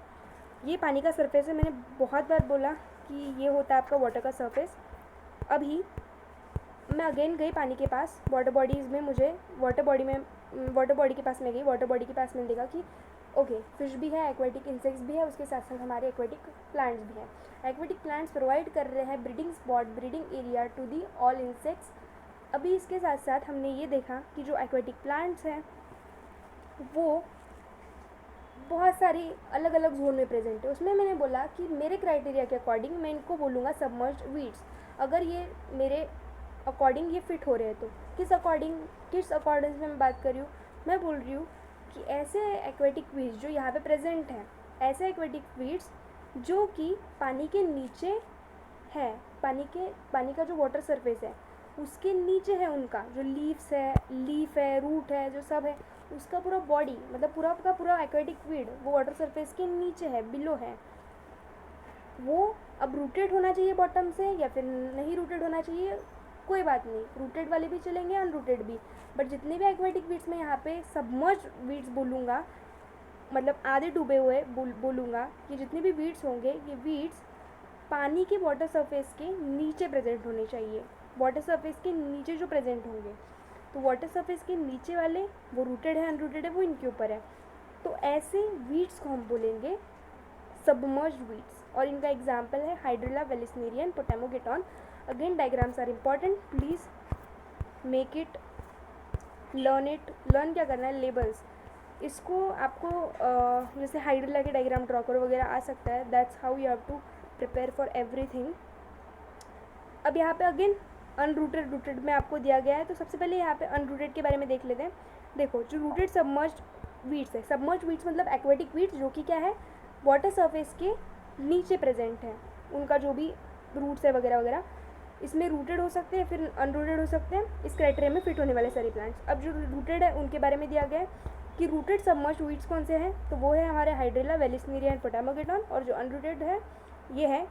ये पानी का सरफेस है। मैंने बहुत बार बोला कि ये होता है आपका वाटर का सरफेस। अभी मैं अगेन गई पानी के पास, वाटर बॉडीज़ में, मुझे वाटर बॉडी के पास में गई, वाटर बॉडी के पास में देखा कि ओके, फिश भी है, एक्वेटिक इंसेक्ट्स भी है, उसके साथ साथ हमारे एक्वेटिक प्लांट्स भी हैं। एक्वेटिक प्लांट्स प्रोवाइड कर रहे हैं breeding spot, breeding area to the all insects. अभी इसके साथ साथ हमने ये देखा कि जो एक्वेटिक प्लांट्स हैं वो बहुत सारी अलग अलग जोन में प्रेजेंट है। उसमें मैंने बोला कि मेरे क्राइटेरिया के अकॉर्डिंग मैं इनको बोलूँगा सबमर्ज्ड वीड्स। अगर ये मेरे अकॉर्डिंग ये फिट हो रहे हैं तो किस अकॉर्डिंग में मैं बात कर रही हूँ? मैं बोल रही हूँ कि ऐसे एक्वेटिक वीड्स जो यहाँ पे प्रेजेंट हैं, ऐसे एक्वेटिक वीड्स जो कि पानी के नीचे है, पानी का जो वाटर सरफेस है उसके नीचे है, उनका जो लीफ है, रूट है, जो सब है, उसका पूरा बॉडी, मतलब पूरा का पूरा एक्वेटिक वीड वो वाटर सरफेस के नीचे है, बिलो है। वो अब रूटेड होना चाहिए बॉटम से या फिर नहीं रूटेड होना चाहिए, कोई बात नहीं, रूटेड वाले भी चलेंगे, अनरूटेड भी। बट जितने भी एक्वेटिक वीड्स में यहाँ पे सबमर्ज वीड्स बोलूँगा, मतलब आधे डूबे हुए बोलूँगा कि जितने भी वीड्स होंगे, ये वीड्स पानी के वाटर सरफेस के नीचे प्रेजेंट होने चाहिए। वाटर सरफेस के नीचे जो प्रेजेंट होंगे, तो वाटर सरफेस के नीचे वाले वो रूटेड है, अनरूटेड है, वो इनके ऊपर है। तो ऐसे वीड्स को हम बोलेंगे सबमर्ज्ड वीड्स, और इनका एग्जाम्पल है hydrilla, vallisneria, potamogeton. Again diagrams are important, please make it, learn क्या करना है, लेबल्स। इसको आपको जैसे हाइड्रिला के डायग्राम ड्रॉ करो वगैरह आ सकता है, that's how you have to prepare for everything. अब यहाँ पे अगेन अनरूटेड रूटेड में आपको दिया गया है, तो सबसे पहले यहाँ पे अनरूटेड के बारे में देख लेते हैं। देखो, जो रूटेड सबमर्ज्ड वीड्स है, सबमर्ज्ड वीड्स मतलब एक्वेटिक वीड्स जो कि क्या है, वाटर सरफेस के नीचे प्रेजेंट है, उनका जो भी रूट्स है वगैरह वगैरह, इसमें रूटेड हो सकते हैं फिर अनरूटेड हो सकते हैं, इस क्राइटेरिया में फिट होने वाले सारे प्लांट्स। अब जो रूटेड है उनके बारे में दिया गया है कि रूटेड सबमर्ज्ड वीड्स कौन से हैं, तो वो है हमारे हाइड्रिला, वेलिस्नेरिया एंड पोटामोगेटॉन। और जो अनरूटेड है ये है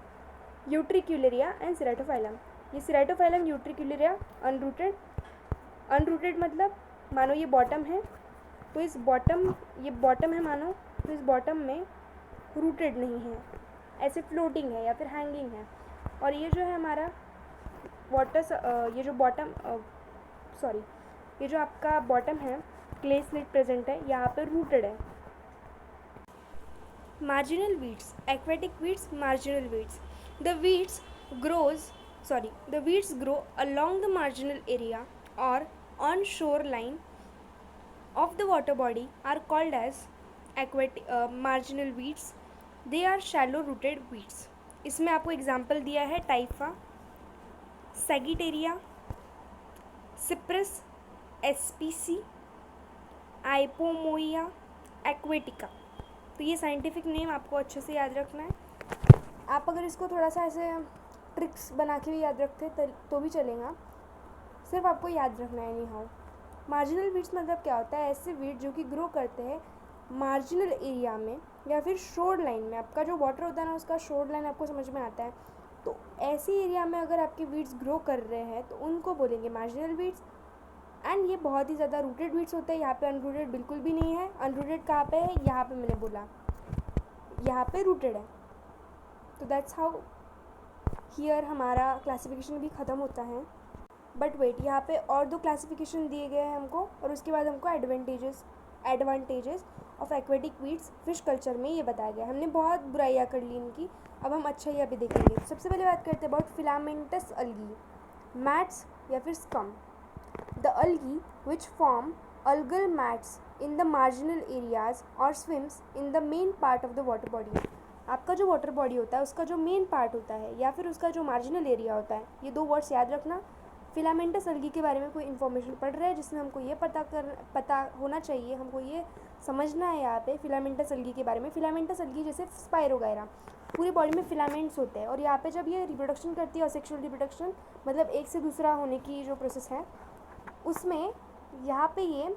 यूट्रिक्युलेरिया एंड सिराटोफाइलम। ये सिराटोफाइलम, यूट्रिक्युलेरिया अनरूटेड मतलब मानो ये बॉटम है, तो ये बॉटम है मानो, तो इस बॉटम में रूटेड नहीं है, ऐसे फ्लोटिंग है या फिर हैंगिंग है। और ये जो है हमारा ये जो आपका बॉटम है, क्ले स्लिट प्रेजेंट है, यहाँ पे रूटेड है। Marginal weeds, aquatic weeds, marginal weeds. The weeds grow along the marginal area or on shoreline of the water body are called as marginal weeds. They are shallow rooted weeds. इसमें आपको example दिया है टाइफा, सैगिटेरिया, Cyprus SPC, आइपोमोइया एक्वेटिका। तो ये scientific name आपको अच्छे से याद रखना है। आप अगर इसको थोड़ा सा ऐसे ट्रिक्स बना के भी याद रखते तो भी चलेगा, सिर्फ आपको याद रखना है। एनी हाउ, मार्जिनल वीड्स मतलब क्या होता है, ऐसे वीड जो कि ग्रो करते हैं मार्जिनल एरिया में या फिर शोर लाइन में। आपका जो वाटर होता है ना, उसका शोर लाइन आपको समझ में आता है, तो ऐसे एरिया में अगर आपके वीड्स ग्रो कर रहे हैं तो उनको बोलेंगे मार्जिनल वीड्स। एंड ये बहुत ही ज़्यादा रूटेड वीड्स होते हैं। यहाँ पे अनरूटेड बिल्कुल भी नहीं है। अनरूटेड कहाँ पे है? यहाँ पे मैंने बोला, यहाँ पे रूटेड है। तो दैट्स हाउ हियर हमारा क्लासिफिकेशन भी ख़त्म होता है। बट वेट, यहाँ पे और 2 क्लासिफिकेशन दिए गए हैं हमको, और उसके बाद हमको advantages of aquatic weeds fish culture में ये बताया गया। हमने बहुत बुराइयाँ कर ली इनकी, अब हम अच्छाइयाँ भी देखेंगे। तो सबसे पहले बात करते हैं अबाउट फिलामेंटस अलगी, मैट्स या फिर scum. The algae which form algal mats in the marginal areas or swims in the main part of the water body। आपका जो वाटर बॉडी होता है उसका जो मेन पार्ट होता है या फिर उसका जो मार्जिनल एरिया होता है, ये 2 वर्ड्स याद रखना। फिलामेंटस अलगी के बारे में कोई इन्फॉर्मेशन पढ़ रहा है जिसमें हमको ये पता होना चाहिए, हमको ये समझना है यहाँ पे फिलामेंटस अलगी के बारे में। फिलामेंटस अलगी जैसे स्पाइरोगायरा, पूरी बॉडी में फिलामेंट्स होते हैं, और यहाँ पे जब ये रिप्रोडक्शन करती है और सेक्सुअल रिप्रोडक्शन मतलब एक से दूसरा होने की जो प्रोसेस है, उसमें यहाँ पे ये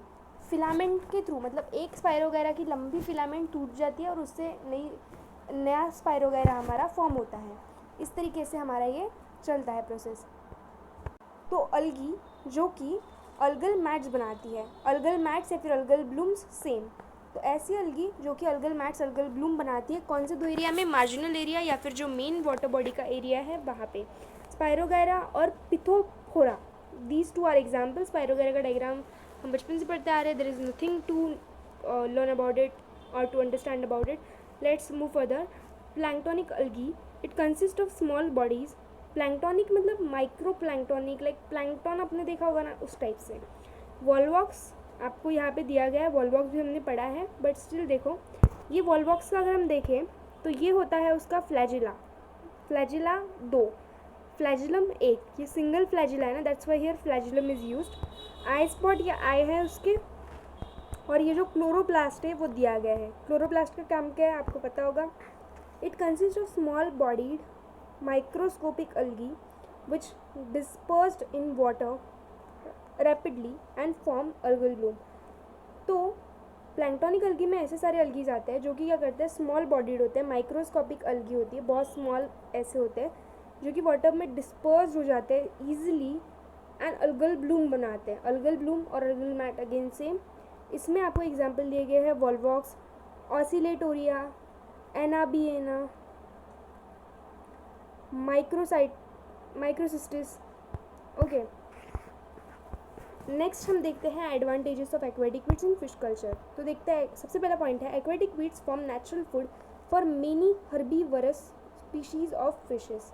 फिलामेंट के थ्रू मतलब एक स्पाइरोगायरा की लंबी फिलामेंट टूट जाती है और उससे नया स्पाइरोगायरा हमारा फॉर्म होता है। इस तरीके से हमारा ये चलता है प्रोसेस। तो अलगी जो कि अलगल मैट्स बनाती है, अलगल मैट्स या फिर अलगल ब्लूम्स सेम। तो ऐसी अलगी जो कि अलगल मैट्स अलगल ब्लूम बनाती है, कौन से 2 एरिया में? मार्जिनल एरिया या फिर जो मेन वाटर बॉडी का एरिया है वहाँ पे। स्पाइरोगायरा और pithophora, these 2 are example. Spirogyra का डायग्राम हम बचपन से पढ़ते आ रहे हैं। There is nothing to learn about it और to understand about it. Let's move further. Planktonic algae, it consist of small bodies. Planktonic मतलब माइक्रो प्लैंक्टोनिक, लाइक प्लैंक्टन आपने देखा होगा ना, उस टाइप से। वॉलवॉक्स आपको यहाँ पे दिया गया है, वॉलवॉक्स भी हमने पढ़ा है, बट स्टिल देखो ये वॉलवॉक्स का अगर हम देखें तो ये होता है उसका फ्लैजिला। फ्लैजिला 2, फ्लैजिलम 1, ये सिंगल फ्लैजिला है ना, that's why here flagellum is used. I spot या आई है उसके, और ये जो क्लोरोप्लास्ट है वो दिया गया है। क्लोरोप्लास्ट का काम क्या है आपको पता होगा। It consist of small bodied microscopic algae which dispersed in water rapidly and form algal bloom. तो प्लैंक्टोनिक अलगी में ऐसे सारे अलगीज आते हैं जो कि क्या करते हैं, स्मॉल बॉडीड होते हैं, माइक्रोस्कोपिक अलगी होती है, बहुत स्मॉल ऐसे होते हैं जो कि वाटर में डिस्पर्स हो जाते हैं ईजिली एंड अलगल ब्लूम बनाते हैं। अलगल ब्लूम और अलगल मैट अगेन सेम। इसमें आपको एग्जांपल दिए गए हैं volvox, oscillatoria, anabaena, microcystis. Okay, next हम देखते हैं advantages of aquatic weeds in fish culture. तो देखते हैं, सबसे पहला पॉइंट है aquatic weeds form natural food for many herbivorous species of fishes.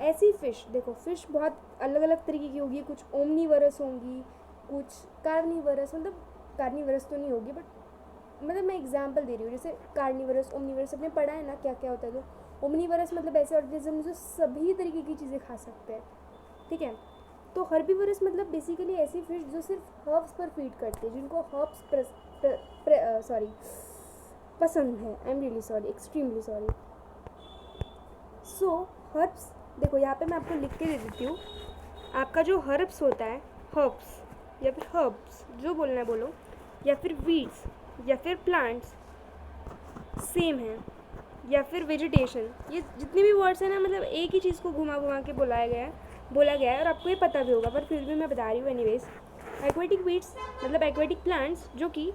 ऐसी फ़िश, देखो फ़िश बहुत अलग अलग तरीके की होगी, कुछ ओमनीवरस होंगी, कुछ कार्निवरस, मतलब कार्निवरस तो नहीं होगी बट मतलब मैं एग्जांपल दे रही हूँ। जैसे कार्निवरस, ओमनीवरस अपने पढ़ा है ना क्या क्या होता है। तो ओमनीवरस मतलब ऐसे ऑर्गेनिज्म जो सभी तरीके की चीज़ें खा सकते हैं, ठीक है। तो हर्बीवरस मतलब बेसिकली ऐसी फ़िश जो सिर्फ हर्ब्स पर फीड करती है, जिनको हर्ब्स पसंद है। I am really sorry, extremely sorry. So herbs, देखो यहाँ पे मैं आपको लिख के दे देती हूँ। आपका जो हर्ब्स होता है, हर्ब्स या फिर हर्ब्स जो बोलना है बोलो, या फिर वीड्स या फिर प्लांट्स सेम है, या फिर वेजिटेशन, ये जितने भी वर्ड्स हैं ना, मतलब एक ही चीज़ को घुमा घुमा के बोला गया है और आपको ये पता भी होगा, पर फिर भी मैं बता रही हूँ एनीवेज। एक्वेटिक वीड्स मतलब एक्वेटिक प्लांट्स जो कि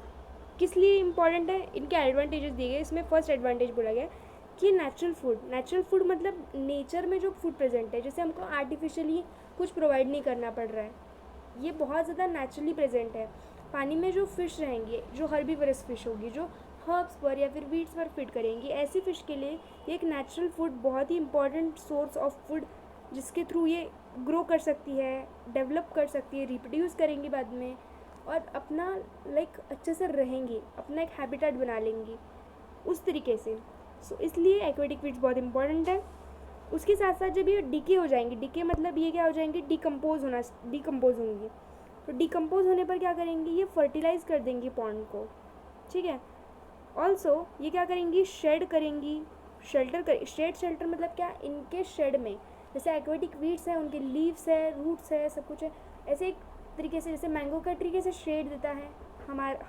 किस लिए इम्पॉर्टेंट है, इनके एडवांटेजेस दिए गए। इसमें फर्स्ट एडवांटेज बोला गया कि नेचुरल फूड मतलब नेचर में जो फूड प्रेजेंट है, जैसे हमको आर्टिफिशियली कुछ प्रोवाइड नहीं करना पड़ रहा है, ये बहुत ज़्यादा नेचुरली प्रेजेंट है। पानी में जो फ़िश रहेंगे, जो हर्बीवरस फिश होगी, जो हर्ब्स पर या फिर वीड्स पर फीड करेंगी, ऐसी फ़िश के लिए ये एक नेचुरल फूड बहुत ही इंपॉर्टेंट सोर्स ऑफ फूड, जिसके थ्रू ये ग्रो कर सकती है, डेवलप कर सकती है, रिप्रोड्यूस करेंगी बाद में, और अपना अच्छे से रहेंगी, अपना एक हैबिटेट बना लेंगी उस तरीके से। सो इसलिए एक्वेटिक वीड्स बहुत इंपॉर्टेंट है। उसके साथ साथ जब ये डिके हो जाएंगी, डिके मतलब ये क्या हो जाएंगी, डिकम्पोज होंगी। तो डिकम्पोज होने पर क्या करेंगी, ये फर्टिलाइज़ कर देंगी पॉन्ड को, ठीक है। ऑल्सो ये क्या करेंगी, शेड करेंगी, शेल्टर मतलब क्या, इनके शेड में जैसे एक्वेटिक वीड्स है, उनके लीव्स है, रूट्स है, सब कुछ है। ऐसे एक तरीके से जैसे मैंगो का ट्री कैसे शेड देता है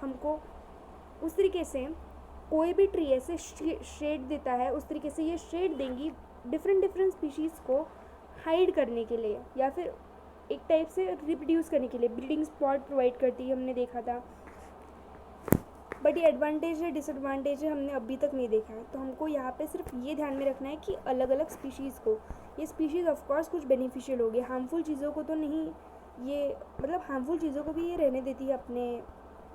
हमको, उस तरीके से कोई भी ट्री ऐसे शेड देता है, उस तरीके से ये शेड देंगी डिफरेंट स्पीशीज़ को हाइड करने के लिए, या फिर एक टाइप से रिप्रोड्यूस करने के लिए ब्रीडिंग स्पॉट प्रोवाइड करती है, हमने देखा था। बट ये एडवांटेज है डिसएडवांटेज है हमने अभी तक नहीं देखा है। तो हमको यहाँ पे सिर्फ ये ध्यान में रखना है कि अलग अलग स्पीशीज़ को, ये स्पीशीज़ ऑफकोर्स कुछ बेनिफिशियल होगी, हार्मफुल चीज़ों को तो नहीं, ये मतलब हार्मफुल चीज़ों को भी ये रहने देती है अपने,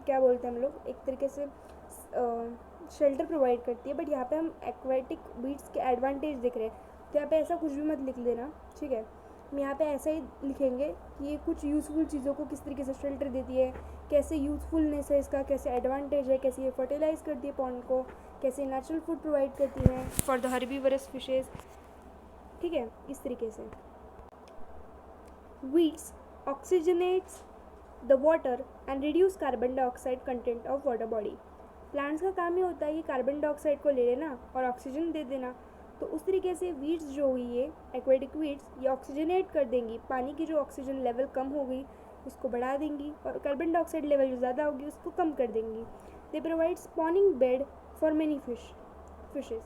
क्या बोलते हैं हम लोग, एक तरीके से शेल्टर प्रोवाइड करती है। बट यहाँ पे हम एक्वेटिक वीड्स के एडवांटेज दिख रहे हैं, तो यहाँ पे ऐसा कुछ भी मत लिख देना, ठीक है। हम यहाँ पे ऐसा ही लिखेंगे कि ये कुछ यूज़फुल चीज़ों को किस तरीके से शेल्टर देती है, कैसे यूज़फुलनेस है इसका, कैसे एडवांटेज है, कैसे ये फर्टिलाइज़ करती है पॉन्ड को, कैसे नेचुरल फूड प्रोवाइड करती है फॉर द हर्बीवरस फिशेज़, ठीक है, इस तरीके से। Weeds oxygenates the water and reduce carbon dioxide content of water body. Plants का काम ही होता है कि कार्बन डाइऑक्साइड को ले लेना और ऑक्सीजन दे देना। तो उस तरीके से वीड्स जो हुई ये एक्वेटिक वीड्स, ये ऑक्सीजनेट कर देंगी, पानी की जो ऑक्सीजन लेवल कम हो गई उसको बढ़ा देंगी, और कार्बन डाइऑक्साइड लेवल जो ज़्यादा होगी उसको कम कर देंगी। They provide spawning bed for many fishes.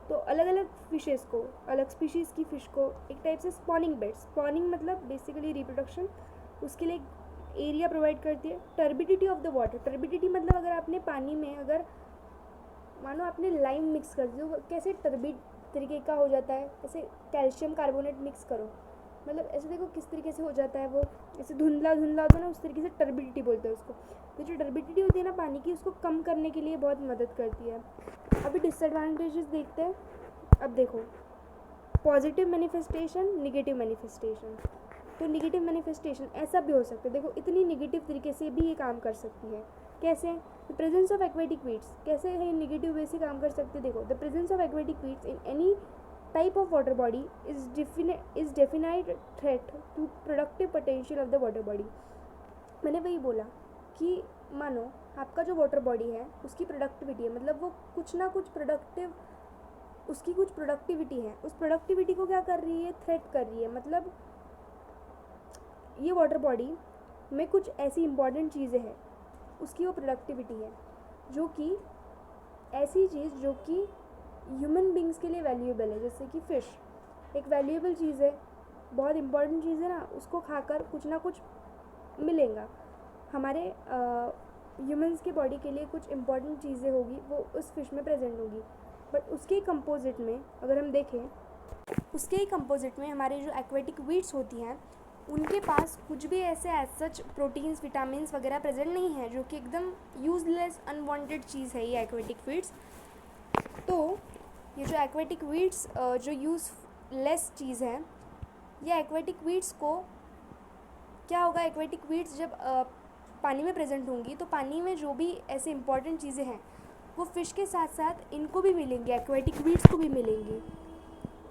तो अलग अलग फिशेज़ को, अलग स्पीशीज़ की फ़िश को एक टाइप से स्पॉनिंग बेड, स्पॉनिंग मतलब बेसिकली रिप्रोडक्शन, उसके लिए एरिया प्रोवाइड करती है। Turbidity of the water, turbidity मतलब अगर आपने पानी में, अगर मानो आपने लाइम मिक्स कर दी तो कैसे टर्बिड तरीके का हो जाता है, ऐसे कैल्शियम कार्बोनेट मिक्स करो, मतलब ऐसे देखो किस तरीके से हो जाता है वो, ऐसे धुंधला धुंधला होता है ना, उस तरीके से टर्बिडिटी बोलते हैं उसको। तो जो टर्बिडिटी होती है ना पानी की, उसको कम करने के लिए बहुत मदद करती है। अभी डिसएडवांटेजेस देखते हैं। अब देखो, पॉजिटिव मैनिफेस्टेशन, निगेटिव मैनिफेस्टेशन। तो निगेटिव मैनिफेस्टेशन ऐसा भी हो सकता है, देखो इतनी निगेटिव तरीके से भी ये काम कर सकती है। कैसे? The presence of aquatic weeds, कैसे है निगेटिव वे से काम कर सकते हैं? देखो, the presence of aquatic weeds in any type of water body is definite threat to productive potential of the water body. मैंने वही बोला कि मानो आपका जो वाटर बॉडी है उसकी प्रोडक्टिविटी है, मतलब वो कुछ ना कुछ प्रोडक्टिव, उसकी कुछ प्रोडक्टिविटी है, उस प्रोडक्टिविटी को क्या कर रही है? थ्रेट कर रही है। मतलब ये वाटर बॉडी में कुछ ऐसी इंपॉर्टेंट चीज़ें हैं, उसकी वो प्रोडक्टिविटी है, जो कि ऐसी चीज़ जो कि ह्यूमन बींग्स के लिए वैल्यूएबल है। जैसे कि फ़िश एक वैल्यूएबल चीज़ है, बहुत इंपॉर्टेंट चीज़ है ना, उसको खाकर कुछ ना कुछ मिलेगा हमारे ह्यूमंस की बॉडी के लिए, कुछ इंपॉर्टेंट चीज़ें होगी वो उस फिश में प्रेजेंट होगी। बट उसके कंपोजिट में अगर हम देखें, उसके ही कंपोजिट में हमारे जो एक्वेटिक वीड्स होती हैं उनके पास कुछ भी ऐसे एज सच प्रोटीन्स, विटामिन्स वगैरह प्रेजेंट नहीं है, जो कि एकदम यूजलेस अनवांटेड चीज़ है ये एक्वेटिक वीड्स। तो ये जो एक्वेटिक वीड्स जो यूजलेस चीज़ है, ये एक्वेटिक वीड्स को क्या होगा, एक्वेटिक वीड्स जब पानी में प्रेजेंट होंगी तो पानी में जो भी ऐसे इंपॉर्टेंट चीज़ें हैं वो फ़िश के साथ साथ इनको भी मिलेंगी, एक्वेटिक वीड्स को भी मिलेंगी।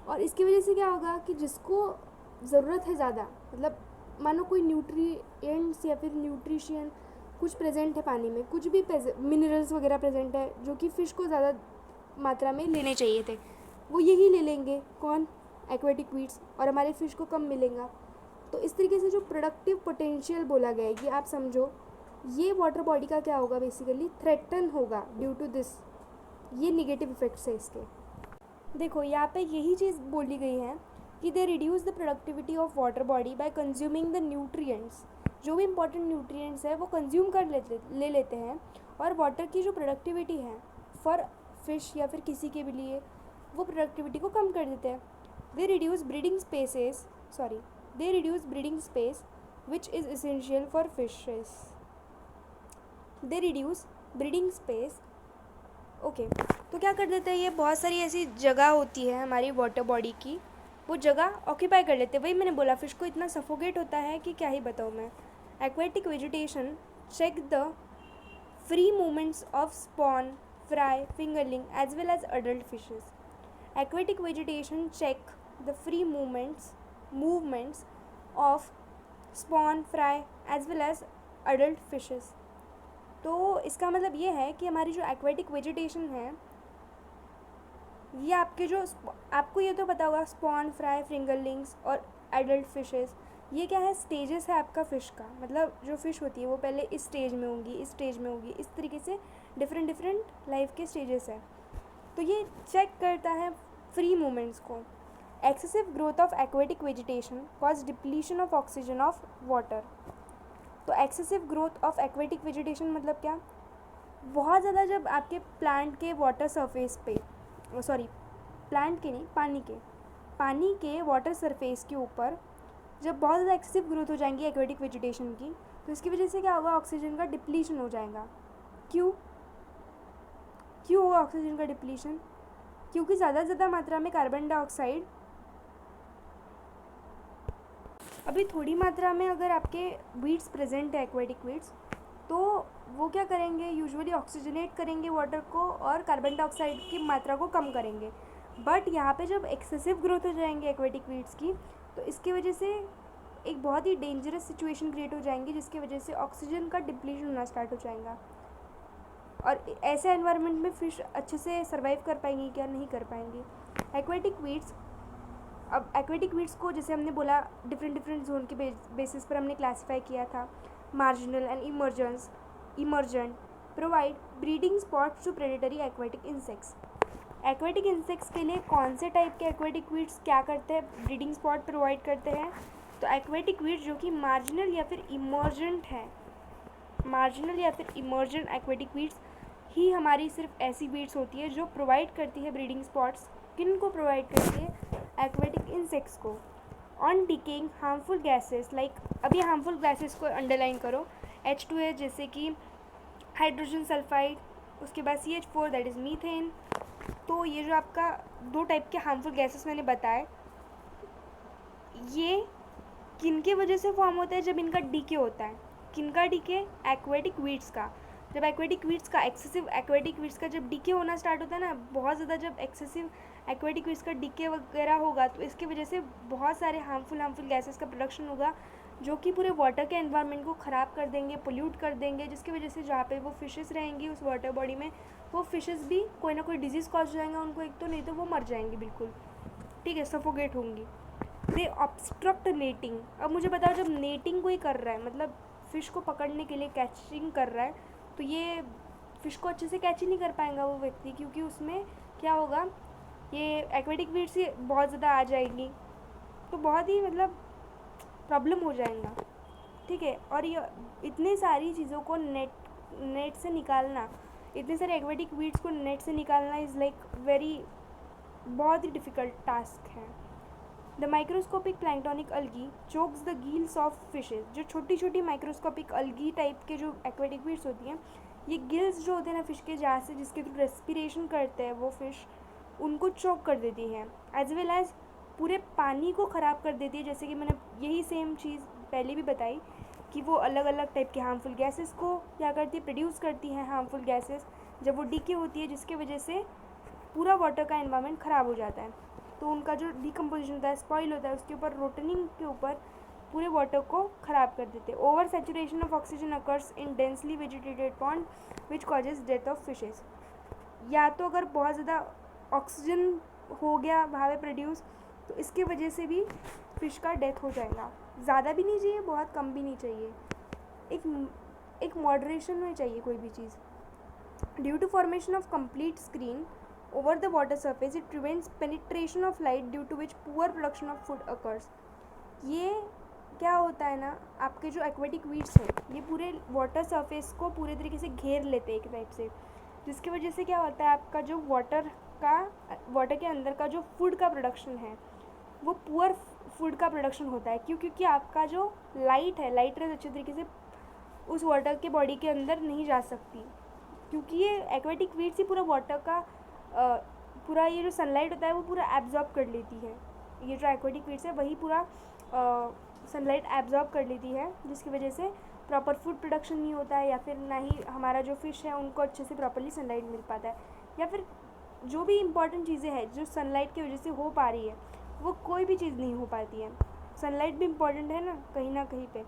और इसकी वजह से क्या होगा कि जिसको ज़रूरत है ज़्यादा, मतलब मानो कोई न्यूट्रिएंट्स या फिर न्यूट्रिशन कुछ प्रेजेंट है पानी में, कुछ भी मिनरल्स वगैरह प्रेजेंट है जो कि फ़िश को ज़्यादा मात्रा में लेने चाहिए थे, वो यही ले लेंगे, कौन? एक्वेटिक वीड्स, और हमारे फ़िश को कम मिलेगा। तो इस तरीके से जो प्रोडक्टिव पोटेंशियल बोला गया है, ये आप समझो, ये वाटर बॉडी का क्या होगा, बेसिकली थ्रेटन होगा ड्यू टू दिस, ये निगेटिव इफेक्ट्स है इसके। देखो यहाँ पे यही चीज़ बोली गई है कि they reduce the productivity of water body by consuming the nutrients, जो भी इंपॉर्टेंट न्यूट्रिएंट्स है वो कंज्यूम कर ले लेते हैं, और वाटर की जो प्रोडक्टिविटी है फॉर फिश या फिर किसी के भी लिए, वो प्रोडक्टिविटी को कम कर देते हैं। They reduce breeding space which is essential for fishes. They reduce breeding space, okay. तो क्या कर देते हैं, ये बहुत सारी ऐसी जगह होती है हमारी वाटर बॉडी की, वो जगह ऑक्यूपाई कर लेते हैं। वही मैंने बोला, फिश को इतना सफोकेट होता है कि क्या ही बताऊँ मैं। Aquatic vegetation check the free movements of spawn, fry, fingerling as well as adult fishes. Aquatic vegetation check the free movements of spawn, fry as well as adult fishes. तो इसका मतलब ये है कि हमारी जो एक्वेटिक वेजिटेशन है, ये आपको ये तो पता होगा, स्पॉन, फ्राई, फिंगरलिंग्स और एडल्ट फिशेस, ये क्या है, स्टेजेस है आपका फ़िश का। मतलब जो फ़िश होती है वो पहले इस स्टेज में होंगी, इस स्टेज में होगी, इस तरीके से डिफरेंट लाइफ के स्टेजेस है। तो ये चेक करता है फ्री मूवमेंट्स को। Excessive growth of aquatic vegetation cause depletion of oxygen of water. तो excessive growth of aquatic vegetation मतलब क्या, बहुत ज़्यादा जब आपके प्लांट के वाटर सरफेस पे, सॉरी प्लांट के नहीं, पानी के वाटर सरफेस के ऊपर जब बहुत ज़्यादा एक्सेसिव ग्रोथ हो जाएंगी एक्वेटिक वेजिटेशन की, तो इसकी वजह से क्या होगा, ऑक्सीजन का डिप्लीशन हो जाएगा। क्यों होगा ऑक्सीजन का डिप्लीशन? क्योंकि ज़्यादा से ज़्यादा मात्रा में कार्बन डाइऑक्साइड, अभी थोड़ी मात्रा में अगर आपके वीड्स प्रेजेंट है, एक्वेटिक वीड्स, तो वो क्या करेंगे, यूजुअली ऑक्सीजनेट करेंगे वाटर को और कार्बन डाइऑक्साइड की मात्रा को कम करेंगे। बट यहाँ पे जब एक्सेसिव ग्रोथ हो जाएंगे एक्वेटिक वीड्स की, तो इसकी वजह से एक बहुत ही डेंजरस सिचुएशन क्रिएट हो जाएंगी, जिसकी वजह से ऑक्सीजन का डिप्लीशन होना स्टार्ट हो जाएगा। और ऐसे एनवायरनमेंट में फ़िश अच्छे से सर्वाइव कर पाएंगी क्या? नहीं कर पाएंगी। एक्वेटिक वीड्स, अब एक्वेटिक वीड्स को जैसे हमने बोला डिफरेंट जोन के बेसिस पर हमने क्लासीफाई किया था, marginal and emergent, provide breeding spots to predatory aquatic insects. Aquatic insects के लिए कौन से टाइप के एक्वेटिक वीड्स क्या करते हैं, ब्रीडिंग स्पॉट प्रोवाइड करते हैं? तो एक्वेटिक वीड्स जो कि मार्जिनल या फिर इमर्जेंट एक्वेटिक वीड्स ही हमारी सिर्फ ऐसी वीड्स होती है जो प्रोवाइड करती है ब्रीडिंग स्पॉट्स। किन को प्रोवाइड करती है? एक्वेटिक इंसेक्ट्स को। On decaying harmful gases like, अभी हार्मफुल गैसेस को अंडरलाइन करो, H2 जैसे कि हाइड्रोजन सल्फाइड, उसके बाद CH4 दैट इज़ मीथेन। तो ये जो आपका दो टाइप के हार्मफुल गैसेस मैंने बताए, ये किनके वजह से फॉर्म होता है? जब इनका डीके होता है। किनका डीके? एक्वेटिक वीड्स का। जब एक्वेटिक वीड्स का जब डीके होना स्टार्ट होता है ना, बहुत ज़्यादा जब एक्सेसिव एक्वेटिक वीड्स का डीके वगैरह होगा, तो इसकी वजह से बहुत सारे हार्मफुल गैसेस का प्रोडक्शन होगा, जो कि पूरे वाटर के एनवायरनमेंट को ख़राब कर देंगे, पोल्यूट कर देंगे, जिसकी वजह से जहाँ पे वो फिशेस रहेंगी उस वाटर बॉडी में, वो फिशेस भी कोई ना कोई डिजीज़ कॉज हो जाएगा उनको, एक तो नहीं तो वो मर जाएंगी बिल्कुल, ठीक है, सफोकेट होंगी। दे ऑब्स्ट्रक्ट नेटिंग। अब मुझे बताओ, जब नेटिंग कोई कर रहा है, मतलब फ़िश को पकड़ने के लिए कैचिंग कर रहा है, तो ये फ़िश को अच्छे से कैच ही नहीं कर पाएगा वो व्यक्ति, क्योंकि उसमें क्या होगा, ये एक्वेटिक वीड्स ही बहुत ज़्यादा आ जाएगी, तो बहुत ही मतलब प्रॉब्लम हो जाएगा, ठीक है। और ये इतनी सारी चीज़ों को नेट से निकालना, इतने सारे एक्वेटिक वीड्स को नेट से निकालना इज़ लाइक बहुत ही डिफ़िकल्ट टास्क है। The microscopic planktonic algae chokes the gills of fishes. जो छोटी छोटी माइक्रोस्कोपिक अल्गी टाइप के जो एक्वेटिक वीड्स होती हैं, ये गिल्स जो होते हैं ना फिश के, जहाँ से जिसके थ्रू रेस्पिरेशन करते हैं वो फिश, उनको चोक कर देती हैं, एज वेल एज पूरे पानी को ख़राब कर देती है। जैसे कि मैंने यही सेम चीज़ पहले भी बताई कि वो अलग अलग टाइप के हार्मफुल गैसेस को क्या करती है, प्रोड्यूस करती हैं हार्मफुल गैसेस, जब वो डीके होती है, जिसके वजह से पूरा वाटर का एनवायरनमेंट ख़राब हो जाता है, तो उनका जो डिकम्पोजिशन होता है, स्पॉइल होता है, उसके ऊपर रोटनिंग के ऊपर पूरे वाटर को ख़राब कर देते हैं। Over saturation of oxygen occurs in densely vegetated pond which causes death of fishes. या तो अगर बहुत ज़्यादा ऑक्सीजन हो गया वहाँ पे प्रोड्यूस, तो इसके वजह से भी फ़िश का डेथ हो जाएगा। ज़्यादा भी नहीं चाहिए, बहुत कम भी नहीं चाहिए, एक मॉडरेशन में चाहिए कोई भी चीज़। Due to formation of complete screen over the water surface, it prevents penetration of light due to which poor production of food occurs। ये क्या होता है ना, आपके जो एक्वेटिक वीड्स हैं, ये पूरे वाटर सरफेस को पूरे तरीके से घेर लेते हैं एक टाइप से, जिसकी वजह से क्या होता है, आपका जो वाटर के अंदर का जो फूड का प्रोडक्शन है, वो पुअर फूड का प्रोडक्शन होता है। क्यों? क्योंकि आपका जो लाइट रेज अच्छे तरीके से उस वाटर के बॉडी के अंदर नहीं जा सकती, क्योंकि ये एक्वेटिक वीड्स ही पूरा वाटर का पूरा ये जो सनलाइट होता है वो पूरा एब्जॉर्ब कर लेती है। ये जो एक्वेटिक वीड्स है वही पूरा सनलाइट एब्जॉर्ब कर लेती है, जिसकी वजह से प्रॉपर फूड प्रोडक्शन नहीं होता है, या फिर ना ही हमारा जो फ़िश है उनको अच्छे से प्रॉपरली सनलाइट मिल पाता है, या फिर जो भी इम्पॉर्टेंट चीज़ें हैं जो सनलाइट की वजह से हो पा रही है, वो कोई भी चीज़ नहीं हो पाती है। सनलाइट भी इम्पॉर्टेंट है ना कहीं पे।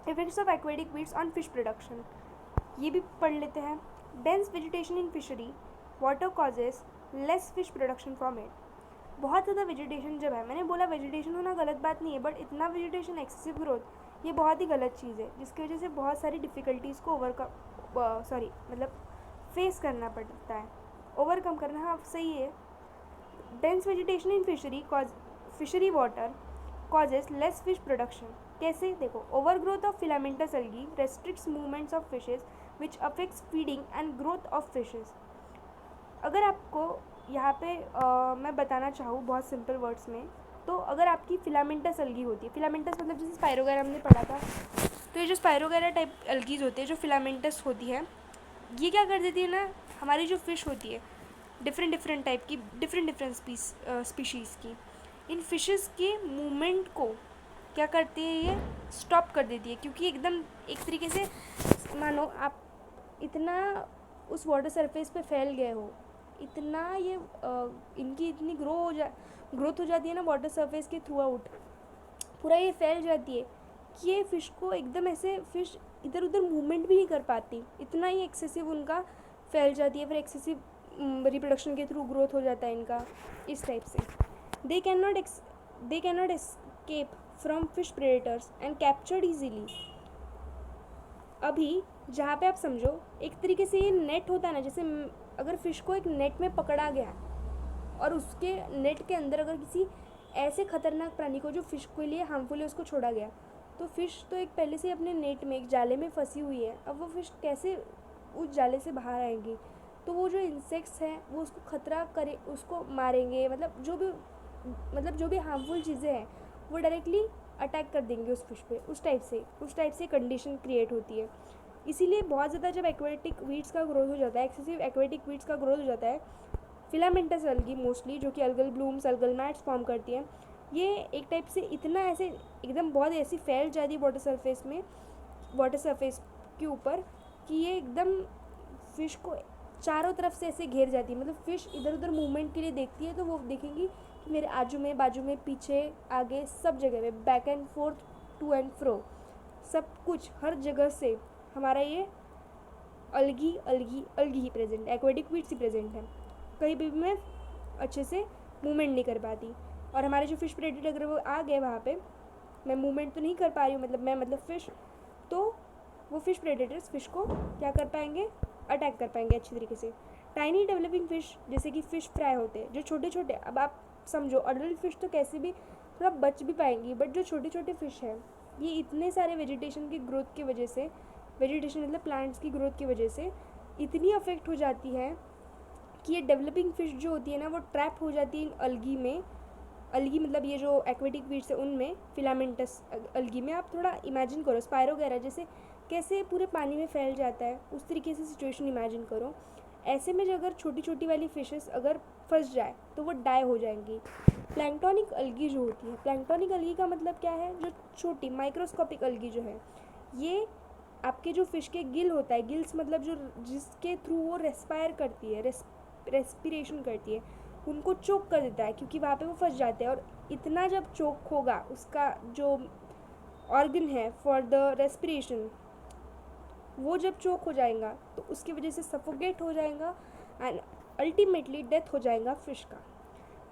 Effects of aquatic weeds on fish production, ये भी पढ़ लेते हैं। Dense vegetation in fishery water causes less fish production from it. बहुत ज़्यादा वेजिटेशन जब है, मैंने बोला वेजिटेशन होना गलत बात नहीं है, बट इतना वेजिटेशन, एक्सेसिव ग्रोथ, ये बहुत ही गलत चीज़ है, जिसकी वजह से बहुत सारी डिफ़िकल्टीज़ को फेस करना पड़ता है, ओवरकम करना। हाँ सही है, dense vegetation in fishery water causes less fish production. कैसे? देखो, over growth of filamentous algae restricts movements of fishes which affects feeding and growth of fishes. अगर आपको यहाँ पे मैं बताना चाहूँ बहुत सिंपल वर्ड्स में, तो अगर आपकी फिलामेंटस एल्गी होती है, फिलामेंटस मतलब जैसे स्पायरोगैरा हमने पढ़ा था, तो ये जो स्पायरोगैरा टाइप एल्गीज होती है, जो फिलामेंटस होती है, ये क्या कर देती है ना, हमारी जो फिश होती है डिफरेंट टाइप की, डिफरेंट स्पीशीज़ की, इन फिशेस के मूवमेंट को क्या करती है, ये स्टॉप कर देती है। क्योंकि एकदम एक तरीके से मानो आप इतना उस वाटर सरफेस पे फैल गए हो, इतना ये इनकी इतनी ग्रोथ हो जाती है ना वाटर सरफेस के थ्रू आउट, पूरा ये फैल जाती है कि ये फ़िश को एकदम ऐसे फ़िश इधर उधर मूवमेंट भी नहीं कर पाती, इतना ही एक्सेसिव उनका फैल जाती है, फिर एक्सेसिव रिप्रोडक्शन के थ्रू ग्रोथ हो जाता है इनका, इस टाइप से। They can not escape from fish predators and captured easily. अभी जहाँ पे आप समझो एक तरीके से ये नेट होता है ना, जैसे अगर फ़िश को एक नेट में पकड़ा गया और उसके नेट के अंदर अगर किसी ऐसे खतरनाक प्राणी को जो फ़िश के लिए हार्मफुल है उसको छोड़ा गया, तो फ़िश तो एक पहले से अपने नेट में एक जाले में फंसी हुई है, अब वो फ़िश कैसे उस जाले से बाहर आएंगी? तो वो जो इंसेक्ट्स हैं वो उसको खतरा करे, उसको मारेंगे, मतलब जो भी हार्मफुल चीज़ें हैं वो डायरेक्टली अटैक कर देंगे उस फिश पे। उस टाइप से कंडीशन क्रिएट होती है। इसीलिए बहुत ज़्यादा जब एक्वेटिक वीड्स का ग्रोथ हो जाता है, एक्सेसिव एक्वेटिक वीड्स का ग्रोथ हो जाता है, फिलामेंटस एल्गी मोस्टली जो कि algal blooms, algal mats form करती हैं, ये एक टाइप से इतना ऐसे एकदम बहुत ऐसी फैल जाती है वाटर सरफेस के ऊपर कि ये एकदम फ़िश को चारों तरफ से ऐसे घेर जाती है। मतलब फ़िश इधर उधर मूवमेंट के लिए देखती है तो वो देखेंगी कि मेरे आजू में, बाजू में, पीछे, आगे, सब जगह पे, back and forth, to and fro, सब कुछ हर जगह से हमारा ये अलगी ही प्रेजेंट है, एक्वेटिक वीड्स ही प्रेजेंट है। कहीं भी मैं अच्छे से मूवमेंट नहीं कर पाती, और हमारे जो फिश प्रेडेटर अगर वो आ गए वहाँ पे, मैं मूवमेंट तो नहीं कर पा रही हूँ, मतलब फ़िश, तो वो फिश प्रेडेटर्स फ़िश को क्या कर पाएंगे, अटैक कर पाएंगे अच्छी तरीके से। टाइनी डेवलपिंग फ़िश जैसे कि फ़िश फ्राई होते हैं, जो छोटे छोटे, अब आप समझो अडल्ट फ़िश तो कैसे भी थोड़ा बच भी पाएंगी, बट जो छोटे छोटे फ़िश हैं ये इतने सारे वेजिटेशन की ग्रोथ की वजह से, वेजिटेशन मतलब प्लांट्स की ग्रोथ की वजह से इतनी अफेक्ट हो जाती है कि ये डेवलपिंग फ़िश जो होती है ना वो ट्रैप हो जाती है इन अलगी में। अलगी मतलब ये जो एक्वेटिक वीड्स है उनमें, फिलामेंटस अलगी में। आप थोड़ा इमेजिन करो स्पायरोगैरा जैसे कैसे पूरे पानी में फैल जाता है, उस तरीके से सिचुएशन इमेजिन करो। ऐसे में जो अगर छोटी छोटी वाली फिशेस अगर फंस जाए तो वो डाई हो जाएंगी। प्लैंक्टोनिक अलगी जो होती है, प्लैंक्टोनिक अलगी का मतलब क्या है, जो छोटी माइक्रोस्कोपिक अलगी जो है, ये आपके जो फ़िश के गिल होता है, गिल्स मतलब जो जिसके थ्रू वो रेस्पायर करती है, रेस्पिरेशन करती है, उनको चोक कर देता है, क्योंकि वहाँ पे वो फंस जाते हैं। और इतना जब चोक होगा उसका जो ऑर्गन है फॉर द रेस्पिरेशन, वो जब चोक हो जाएगा तो उसकी वजह से सफोकेट हो जाएगा एंड अल्टीमेटली डेथ हो जाएगा फ़िश का।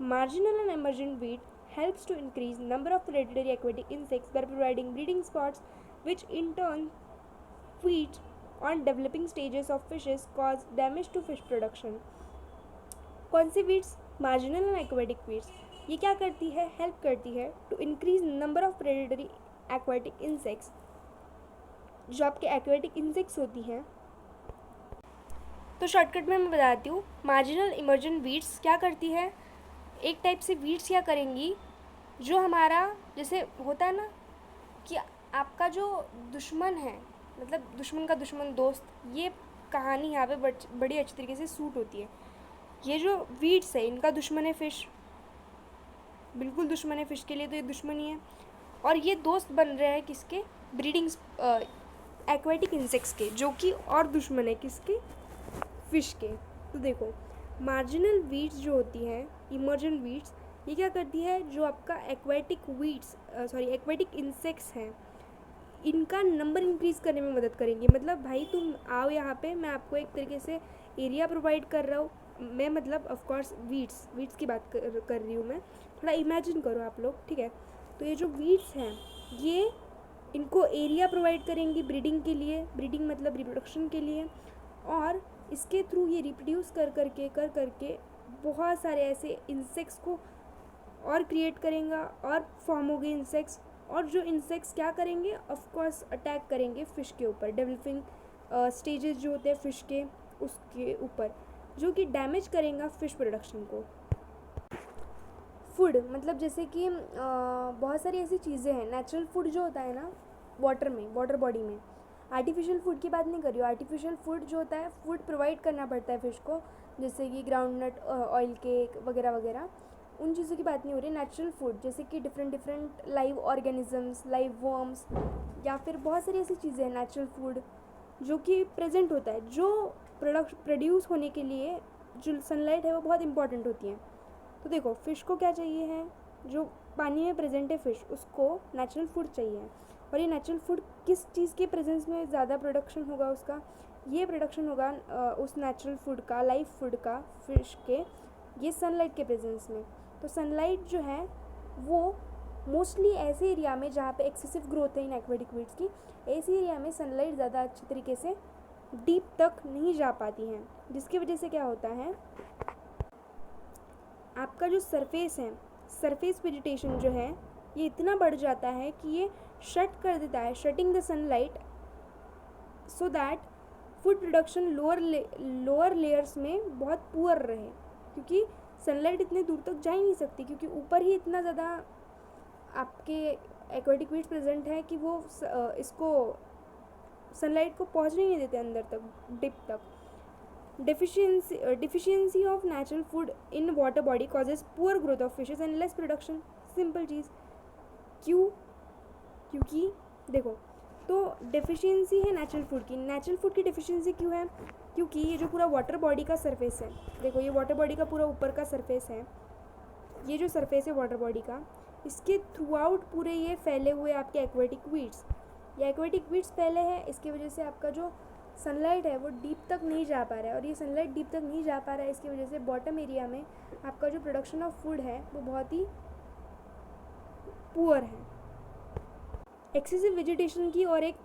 Marginal and emergent wheat helps to increase number of predatory aquatic insects by providing breeding spots, which in turn feed on developing stages of fishes, cause damage to fish production. कौन सी weeds? Marginal and aquatic weeds. ये क्या करती है, help करती है to increase number of predatory aquatic insects. जो आपके एक्वेटिक इंसेक्ट्स होती हैं, तो शॉर्टकट में मैं बताती हूँ। मार्जिनल इमर्जेंट वीड्स क्या करती है, एक टाइप से वीड्स क्या करेंगी, जो हमारा जैसे होता है ना कि आपका जो दुश्मन है, मतलब दुश्मन का दुश्मन दोस्त, ये कहानी यहाँ पे बड़ी अच्छी तरीके से सूट होती है। ये जो वीड्स है इनका दुश्मन है फ़िश, बिल्कुल दुश्मन है फ़िश के लिए, तो ये दुश्मन ही है। और ये दोस्त बन रहे हैं किसके, ब्रीडिंग एक्वेटिक इंसेक्ट्स के, जो कि और दुश्मन है किसके, फ़िश के। तो देखो मार्जिनल वीड्स जो होती हैं, इमर्जेंट वीड्स, ये क्या करती है, जो आपका एक्वेटिक इंसेक्ट्स हैं, इनका नंबर इंक्रीज़ करने में मदद करेंगी। मतलब भाई तुम आओ यहाँ पे, मैं आपको एक तरीके से एरिया प्रोवाइड कर रहा हूँ, मैं मतलब ऑफकोर्स वीड्स की बात कर रही हूँ मैं, थोड़ा इमेजिन करो आप लोग, ठीक है। तो ये जो वीड्स हैं ये इनको एरिया प्रोवाइड करेंगी ब्रीडिंग के लिए, ब्रीडिंग मतलब रिप्रोडक्शन के लिए, और इसके थ्रू ये रिप्रोड्यूस कर करके बहुत सारे ऐसे इंसेक्ट्स को और क्रिएट करेगा और फॉर्म होंगे इंसेक्ट्स, और जो इंसेक्ट्स क्या करेंगे, ऑफ कोर्स अटैक करेंगे फ़िश के ऊपर, डेवलपिंग स्टेजेस जो होते हैं फ़िश के उसके ऊपर, जो कि डैमेज करेगा फ़िश प्रोडक्शन को। फूड मतलब जैसे कि बहुत सारी ऐसी चीज़ें हैं, नेचुरल फूड जो होता है ना वाटर में, वाटर बॉडी में, आर्टिफिशियल फूड की बात नहीं कर रही हूँ। आर्टिफिशियल फूड जो होता है, फूड प्रोवाइड करना पड़ता है फ़िश को, जैसे कि ग्राउंडनट ऑयल केक वगैरह वगैरह, उन चीज़ों की बात नहीं हो रही। नेचुरल फूड जैसे कि different live organisms, live worms, या फिर बहुत सारी ऐसी चीज़ें हैं नेचुरल फूड जो कि प्रेजेंट होता है, जो प्रोड्यूस होने के लिए जो सनलाइट है वो बहुत इंपॉर्टेंट होती है। तो देखो फ़िश को क्या चाहिए है, जो पानी में प्रेजेंट है फ़िश, उसको नेचुरल फूड चाहिए। और ये नेचुरल फूड किस चीज़ के प्रेजेंस में ज़्यादा प्रोडक्शन होगा उसका, ये प्रोडक्शन होगा उस नेचुरल फूड का, लाइव फूड का, फ़िश के, ये सनलाइट के प्रेजेंस में। तो सनलाइट जो है वो मोस्टली ऐसे एरिया में जहाँ पे एक्सेसिव ग्रोथ है इन एक्वेटिक वीड्स की, ऐसे एरिया में सनलाइट ज़्यादा अच्छी तरीके से डीप तक नहीं जा पाती हैं, जिसकी वजह से क्या होता है, आपका जो सरफेस है, सरफेस वेजिटेशन जो है, ये इतना बढ़ जाता है कि ये शट कर देता है, shutting the sunlight, so that food production lower layers में बहुत पुअर रहे, क्योंकि सनलाइट इतने दूर तक जा ही नहीं सकती, क्योंकि ऊपर ही इतना ज़्यादा आपके एक्वेटिक वीड्स प्रेजेंट है कि वो इसको सनलाइट को पहुंचने नहीं देते अंदर तक, डिप तक। deficiency of natural food in water body causes poor growth of fishes and less production, simple चीज़। क्यों? क्योंकि देखो, तो डेफिशिएंसी है नेचुरल फूड की। नेचुरल फूड की डेफिशिएंसी क्यों है? क्योंकि ये जो पूरा वाटर बॉडी का सरफेस है, देखो ये वाटर बॉडी का पूरा ऊपर का सरफेस है, ये जो सरफेस है वाटर बॉडी का, इसके थ्रू आउट पूरे ये फैले हुए आपके एक्वेटिक वीड्स, ये एक्वेटिक वीड्स फैले हैं, इसकी वजह से आपका जो सनलाइट है वो डीप तक नहीं जा पा रहा है, और ये सनलाइट डीप तक नहीं जा पा रहा है, इसकी वजह से बॉटम एरिया में आपका जो प्रोडक्शन ऑफ फूड है वो बहुत ही पुअर है। एक्सेसिव वेजिटेशन की और एक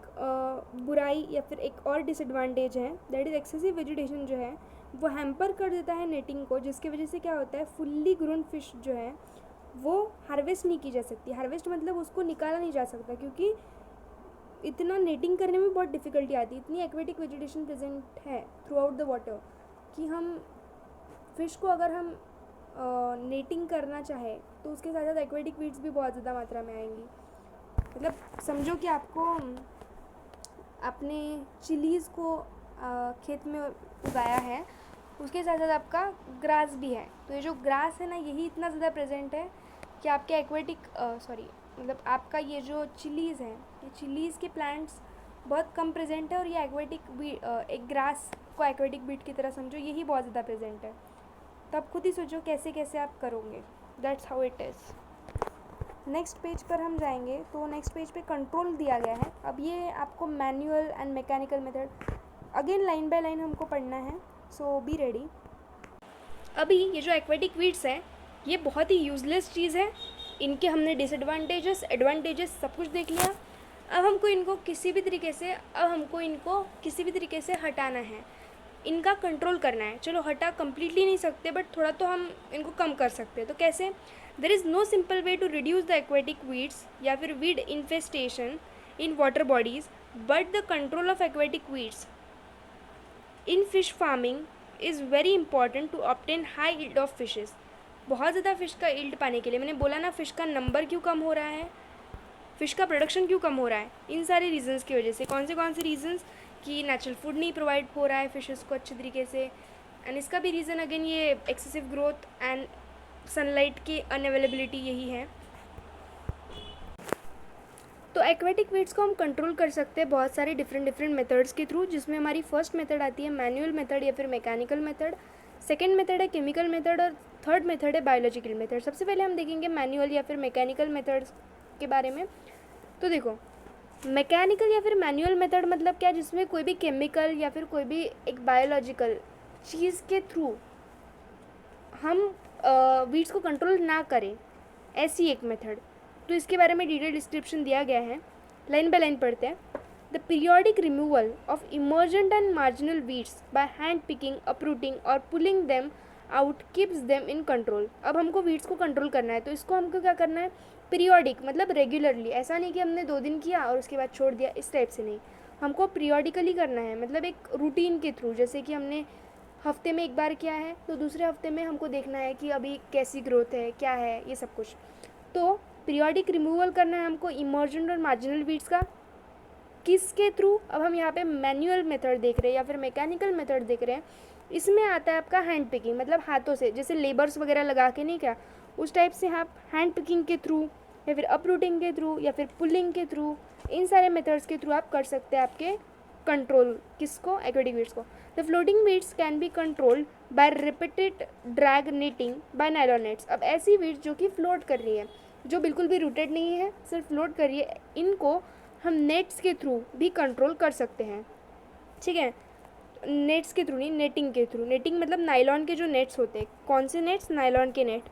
बुराई या फिर एक और डिसएडवांटेज है, दैट इज़ एक्सेसिव वेजिटेशन जो है वो हैम्पर कर देता है नेटिंग को, जिसकी वजह से क्या होता है, फुल्ली ग्रोन फिश जो है वो हार्वेस्ट नहीं की जा सकती। हार्वेस्ट मतलब उसको निकाला नहीं जा सकता, क्योंकि इतना नेटिंग करने में बहुत डिफ़िकल्टी आती है, इतनी एक्वेटिक वेजिटेशन प्रेजेंट है थ्रू आउट द वाटर कि हम फ़िश को अगर हम नेटिंग करना चाहे तो उसके साथ साथ एक्वेटिक वीड्स भी बहुत ज़्यादा मात्रा में आएंगी। मतलब समझो कि आपको अपने चिलीज़ को खेत में उगाया है, उसके साथ साथ आपका ग्रास भी है, तो ये जो ग्रास है ना, यही इतना ज़्यादा प्रेजेंट है कि आपके एक्वेटिक मतलब आपका ये जो चिलीज़ है, ये चिलीज़ के प्लांट्स बहुत कम प्रेजेंट है, और ये एक्वेटिक एक ग्रास को एक्वेटिक बीट की तरह समझो, यही बहुत ज़्यादा प्रेजेंट है। तो आप खुद ही सोचो कैसे कैसे आप करोगे, that's how it is. Next page पर हम जाएंगे, तो नेक्स्ट पेज पे कंट्रोल दिया गया है। अब ये आपको manual and mechanical method again line by line हमको पढ़ना है, सो बी रेडी। अभी ये जो एक्वेटिक वीड्स हैं ये बहुत ही यूज़लेस चीज़ है, इनके हमने डिसएडवांटेजेस एडवांटेजेस सब कुछ देख लिया। अब हमको इनको किसी भी तरीके से हटाना है, इनका कंट्रोल करना है। चलो हटा कंप्लीटली नहीं सकते, बट थोड़ा तो हम इनको कम कर सकते हैं। तो कैसे? There is no simple way to reduce the aquatic weeds या फिर weed infestation in water bodies, but the control of aquatic weeds in fish farming is very important to obtain high yield of fishes. बहुत ज़्यादा fish का yield पाने के लिए, मैंने बोला ना फ़िश का नंबर क्यों कम हो रहा है, फ़िश का प्रोडक्शन क्यों कम हो रहा है, इन सारे रीजंस की वजह से। कौन से रीजंस? कि नेचुरल फूड नहीं प्रोवाइड हो रहा है फिशेस को अच्छे तरीके से, एंड इसका भी रीज़न अगेन ये एक्सेसिव ग्रोथ एंड सनलाइट की अनअवेलेबिलिटी, यही है। तो एक्वेटिक वीड्स को हम कंट्रोल कर सकते हैं बहुत सारे डिफरेंट मेथड्स के थ्रू, जिसमें हमारी फर्स्ट मेथड आती है मैनुअल मेथड या फिर मैकेनिकल मेथड, सेकेंड मेथड है केमिकल मेथड, और थर्ड मेथड है बायोलॉजिकल मेथड। सबसे पहले हम देखेंगे मैनुअल या फिर मैकेनिकल मेथड्स के बारे में। तो देखो मैकेनिकल या फिर मैनुअल मेथड मतलब क्या, जिसमें कोई भी केमिकल या फिर कोई भी एक बायोलॉजिकल चीज़ के थ्रू हम वीड्स को कंट्रोल ना करें, ऐसी एक मेथड। तो इसके बारे में डिटेल डिस्क्रिप्शन दिया गया है, लाइन बाय लाइन पढ़ते हैं। The periodic removal of emergent and marginal weeds by hand picking, uprooting और pulling them out keeps them in control. अब हमको वीड्स को कंट्रोल करना है, तो इसको हमको क्या करना है, पीरियोडिक मतलब रेगुलरली, ऐसा नहीं कि हमने 2 दिन किया और उसके बाद छोड़ दिया, इस टाइप से नहीं, हमको पीरियोडिकली करना है, मतलब एक रूटीन के थ्रू। जैसे कि हमने हफ्ते में एक बार किया है, तो दूसरे हफ्ते में हमको देखना है कि अभी कैसी ग्रोथ है, क्या है, ये सब कुछ। तो पीरियोडिक रिमूवल करना है हमको इमर्जेंट और मार्जिनल वीड्स का। किसके थ्रू, अब हम यहाँ पे मैनुअल मेथड देख रहे हैं या फिर मैकेनिकल मेथड देख रहे हैं। इसमें आता है आपका हैंड पिकिंग, मतलब हाथों से, जैसे लेबर्स वगैरह लगा के नहीं, क्या उस टाइप से आप हैंड पिकिंग के थ्रू या फिर अपरूटिंग के थ्रू या फिर पुलिंग के थ्रू, इन सारे मेथड्स के थ्रू आप कर सकते हैं आपके कंट्रोल, किसको, एक्वेटिक वीड्स को। The floating weeds can be controlled by repeated drag netting by nylon nets. अब ऐसी वीड्स जो कि फ्लोट कर रही है, जो बिल्कुल भी रूटेड नहीं है, सिर्फ फ्लोट कर रही है, इनको हम नेट्स के थ्रू भी कंट्रोल कर सकते हैं। ठीक है, नेट्स के थ्रू नहीं, नेटिंग के थ्रू। नेटिंग मतलब नायलॉन के जो नेट्स होते हैं, कौन से नेट्स, नायलॉन के नेट।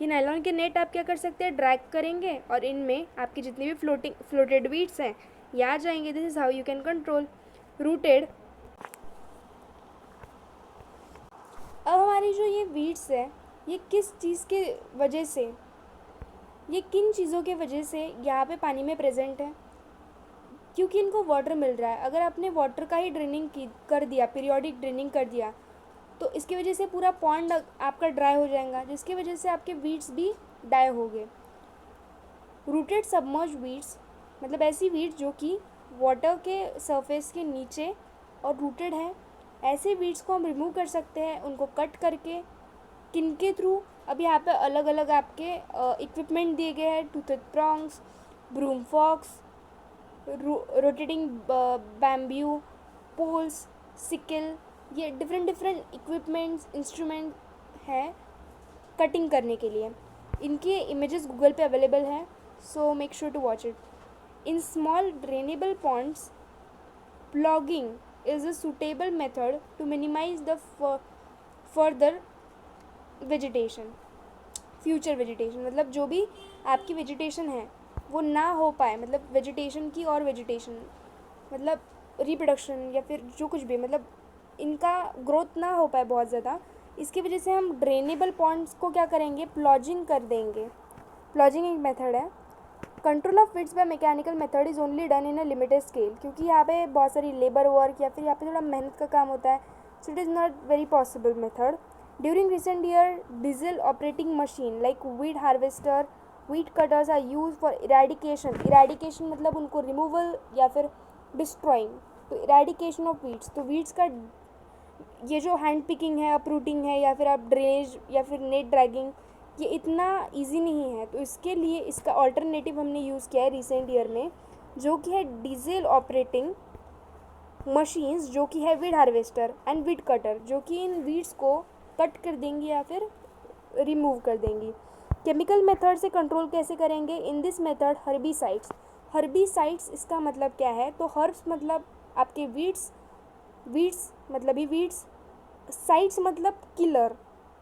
ये नायलॉन के नेट आप क्या कर सकते हैं, ड्रैग करेंगे और इनमें आपकी जितनी भी फ्लोटेड वीड्स हैं ये आ जाएंगे। This is how you can control rooted. अब हमारी जो ये वीड्स है, ये किस चीज़ के वजह से, ये किन चीज़ों के वजह से यहाँ पे पानी में प्रेजेंट है, क्योंकि इनको वाटर मिल रहा है। अगर आपने वाटर का ही ड्रेनिंग कर दिया, पीरियोडिक ड्रेनिंग कर दिया, तो इसकी वजह से पूरा पॉन्ड आपका ड्राई हो जाएगा, जिसकी वजह से आपके वीड्स भी डाई हो गए। रूटेड सबमर्ज वीड्स मतलब ऐसी वीड्स जो कि वाटर के सरफेस के नीचे और रूटेड है, ऐसे वीड्स को हम रिमूव कर सकते हैं, उनको कट करके। किन के थ्रू, अब यहाँ पे अलग अलग आपके इक्विपमेंट दिए गए हैं, toothed prongs, broom forks, rotating bamboo, poles, sickle, ये डिफरेंट इक्विपमेंट्स, इंस्ट्रूमेंट हैं कटिंग करने के लिए। इनके इमेजेस गूगल पे अवेलेबल हैं, so make sure to watch it. In small drainable ponds, ploughing is a suitable method to minimize the further vegetation, future vegetation, मतलब जो भी आपकी वेजिटेशन है वो ना हो पाए, मतलब वेजिटेशन की और वेजिटेशन मतलब रिप्रोडक्शन या फिर जो कुछ भी, मतलब इनका ग्रोथ ना हो पाए बहुत ज़्यादा, इसकी वजह से हम ड्रेनेबल पॉन्ड्स को क्या करेंगे, प्लॉजिंग कर देंगे। प्लॉजिंग एक मेथड है। Control of weeds by mechanical method is only done in a limited scale, क्योंकि यहाँ पे बहुत सारी लेबर वर्क या फिर यहाँ पे थोड़ा मेहनत का काम होता है, so it is not very possible method. During recent year diesel operating machine like weed harvester, weed cutters are use for eradication. Eradication मतलब उनको रिमूवल या फिर डिस्ट्रॉइंग, तो इरेडिकेशन ऑफ वीड्स। तो वीड्स का ये जो हैंड पिकिंग है, अपरूटिंग है, या फिर आप ड्रेनेज या फिर नेट ड्रैगिंग, ये इतना इजी नहीं है, तो इसके लिए इसका ऑल्टरनेटिव हमने यूज़ किया है रिसेंट ईयर में, जो कि है डीजल ऑपरेटिंग मशीन्स, जो कि है weed harvester and weed cutter, जो कि इन वीड्स को कट कर देंगी या फिर रिमूव कर देंगी। केमिकल मेथड से कंट्रोल कैसे करेंगे, in this method herbicides. Herbicides इसका मतलब क्या है, तो हर्ब्स मतलब आपके वीड्स, वीड्स मतलब ही वीड्स, साइड्स मतलब किलर,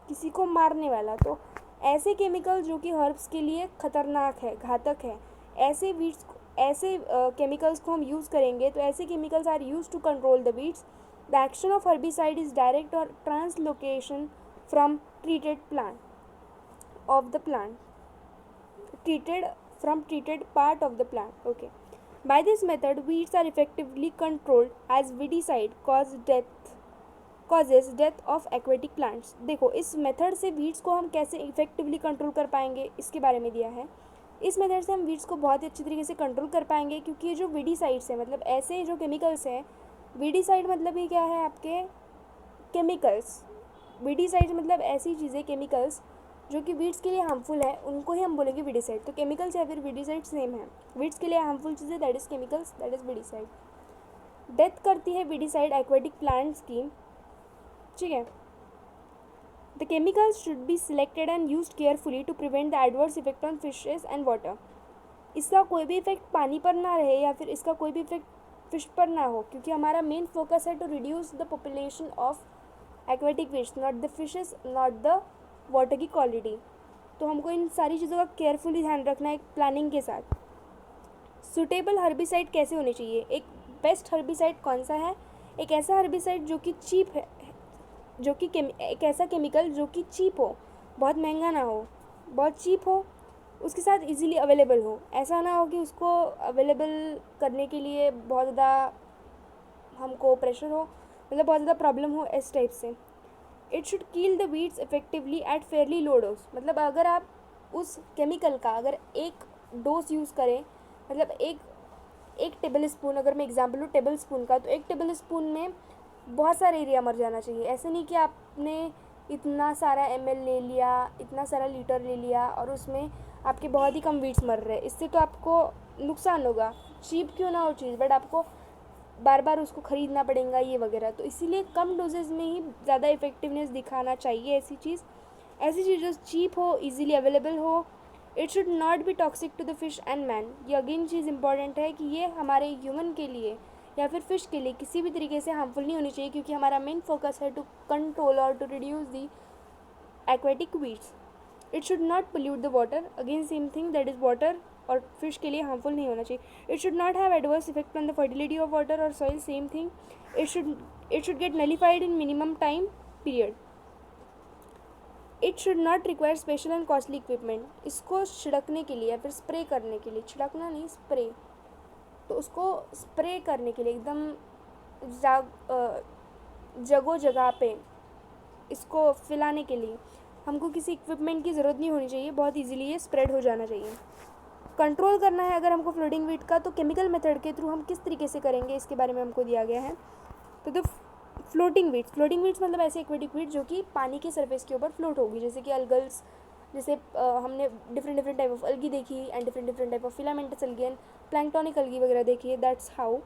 किसी को मारने वाला। तो ऐसे केमिकल जो कि हर्ब्स के लिए खतरनाक है, घातक है, ऐसे वीड्स, ऐसे केमिकल्स को हम यूज़ करेंगे। तो ऐसे chemicals are use to control the weeds. The action of herbicide is direct और translocation from treated plant of the plant, treated part of the plant. Okay, by this method weeds are effectively controlled as weedicide causes death of aquatic plants. देखो इस method से weeds को हम कैसे effectively control कर पाएंगे, इसके बारे में दिया है। इस मेथड से हम वीड्स को बहुत ही अच्छी तरीके से कंट्रोल कर पाएंगे, क्योंकि ये जो वीडीसाइड्स हैं, मतलब ऐसे जो केमिकल्स हैं, वीडीसाइड मतलब ये क्या है, आपके केमिकल्स। वीडीसाइड मतलब ऐसी चीज़ें, केमिकल्स जो कि वीड्स के लिए हार्मफुल है, उनको ही हम बोलेंगे वीडीसाइड। तो केमिकल्स या फिर वीडीसाइड सेम है। वीड्स के लिए हार्मफुल चीज़ें, that is chemicals, that is weedicide. Death करती है वीडीसाइड एक्वेटिक प्लांट्स की, ठीक है। The chemicals should be selected and used carefully to prevent the adverse effect on fishes and water. इसका कोई भी इफेक्ट पानी पर ना रहे या फिर इसका कोई भी इफेक्ट फिश पर ना हो, क्योंकि हमारा मेन फोकस है to reduce the population of aquatic fish, not the fishes, not the water की क्वालिटी। तो हमको इन सारी चीज़ों का केयरफुली ध्यान रखना है प्लानिंग के साथ। सूटेबल हर्बिसाइड कैसे होने चाहिए, एक बेस्ट हर्बिसाइड कौन सा है, एक ऐसा हर्बिसाइड जो कि चीप है, जो कि एक ऐसा केमिकल जो कि चीप हो, बहुत महंगा ना हो, बहुत चीप हो, उसके साथ इजीली अवेलेबल हो। ऐसा ना हो कि उसको अवेलेबल करने के लिए बहुत ज़्यादा हमको प्रेशर हो, मतलब बहुत ज़्यादा प्रॉब्लम हो, इस टाइप से। It should kill the weeds effectively at fairly low dose, मतलब अगर आप उस केमिकल का अगर एक डोज यूज़ करें, मतलब एक टेबल स्पून, अगर मैं एग्जांपल लूँ टेबल स्पून का, तो एक टेबल स्पून में बहुत सारा एरिया मर जाना चाहिए। ऐसे नहीं कि आपने इतना सारा ml ले लिया, इतना सारा लीटर ले लिया और उसमें आपके बहुत ही कम वीड्स मर रहे, इससे तो आपको नुकसान होगा। चीप क्यों ना हो चीज़, बट आपको बार बार उसको ख़रीदना पड़ेगा ये वगैरह, तो इसीलिए कम डोजेज़ में ही ज़्यादा इफ़ेक्टिवनेस दिखाना चाहिए। ऐसी चीज़ जो चीप हो, इजीली अवेलेबल हो। It should not be toxic to the fish and man. ये अगेन चीज़ इंपॉर्टेंट है कि ये हमारे ह्यूमन के लिए या फिर फ़िश के लिए किसी भी तरीके से हार्मफुल नहीं होनी चाहिए, क्योंकि हमारा मेन फोकस है टू कंट्रोल और to reduce the aquatic weeds. It should not pollute the water, again same thing, that is water और फिश के लिए हार्मफुल नहीं होना चाहिए। It should not have adverse effect on the fertility of water और soil, same thing. It should get nullified in minimum time period. It should not require special and costly equipment. इसको छिड़कने के लिए या फिर स्प्रे करने के लिए, छिड़कना नहीं स्प्रे, तो उसको स्प्रे करने के लिए एकदम जगह जगह पे इसको फैलाने के लिए हमको किसी इक्विपमेंट की ज़रूरत नहीं होनी चाहिए, बहुत इजीली ये स्प्रेड हो जाना चाहिए। कंट्रोल करना है अगर हमको फ्लोटिंग वीट का, तो केमिकल मेथड के थ्रू हम किस तरीके से करेंगे इसके बारे में हमको दिया गया है। तो द फ्लोटिंग वीड्स मतलब ऐसे एक्वेटिक वीड जो कि पानी के सरफेस के ऊपर फ्लोट होगी, जैसे कि अल्गल्स, जैसे हमने डिफरेंट टाइप ऑफ अलगी देखी and different type of filamentous algae and planktonic algae वगैरह देखी है, that's how.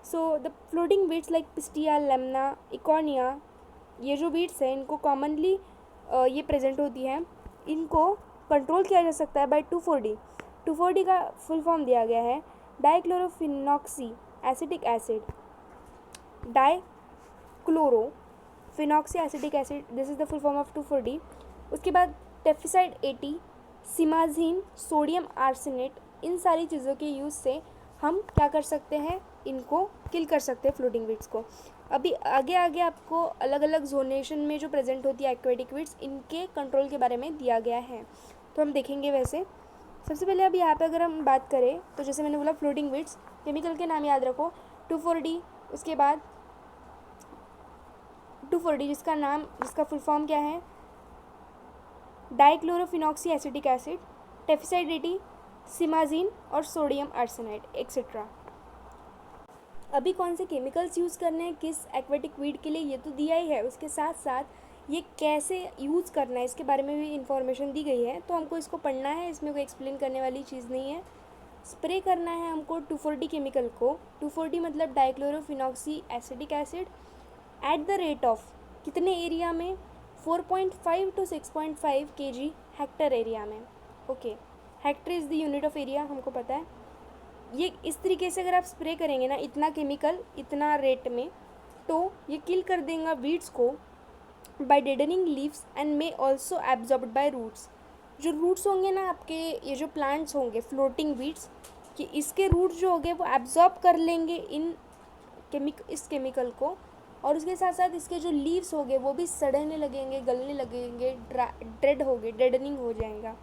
So the floating weeds like pistia, lemna, इकोनिया, ये जो वीड्स हैं इनको कॉमनली ये प्रेजेंट होती हैं। इनको कंट्रोल किया जा सकता है बाय 2,4-D। 2,4-D का फुल फॉर्म दिया गया है dichlorophenoxy acetic acid, dichlorophenoxy acetic acid, this is the full form of 2,4-D। उसके बाद टेफिसाइड 80, सिमाजीन, सोडियम आर्सेनेट, इन सारी चीज़ों के यूज़ से हम क्या कर सकते हैं, इनको किल कर सकते हैं फ्लोटिंग वीड्स को। अभी आगे आगे आपको अलग अलग जोनेशन में जो प्रेजेंट होती है एक्वेटिक वीड्स, इनके कंट्रोल के बारे में दिया गया है, तो हम देखेंगे। वैसे सबसे पहले अब यहाँ पे अगर हम बात करें तो जैसे मैंने बोला फ्लोटिंग वीड्स, केमिकल के नाम याद रखो 2,4-D, उसके बाद 2,4-D जिसका फुल फॉर्म क्या है, डाइक्लोरोफिनॉक्सी एसिटिक एसिड, टेफिसाइड 80, सिमाजीन और सोडियम आर्सेनाइड एक्सेट्रा। अभी कौन से केमिकल्स यूज़ करने हैं किस एक्वेटिक वीड के लिए ये तो दिया ही है, उसके साथ साथ ये कैसे यूज़ करना है इसके बारे में भी इंफॉर्मेशन दी गई है, तो हमको इसको पढ़ना है, इसमें कोई एक्सप्लेन करने वाली चीज़ नहीं है। स्प्रे करना है हमको 2,4-D केमिकल को, 2,4-D मतलब dichlorophenoxy acetic acid, eight the rate of कितने एरिया में, 4.5 to 6.5 kg हेक्टर एरिया में। Okay, Hector is the unit of area, हमको पता है। ये इस तरीके से अगर आप स्प्रे करेंगे ना, इतना केमिकल इतना रेट में, तो ये किल कर देगा वीड्स को by deadening leaves and may also absorbed by roots. जो रूट्स होंगे ना आपके, ये जो प्लांट्स होंगे फ्लोटिंग वीड्स, कि इसके रूट्स जो होंगे वो एब्जॉर्ब कर लेंगे इस केमिकल को, और उसके साथ साथ इसके जो लीव्स होंगे वो भी सड़ने लगेंगे, गलने लगेंगे, डेडनिंग हो जाएगा।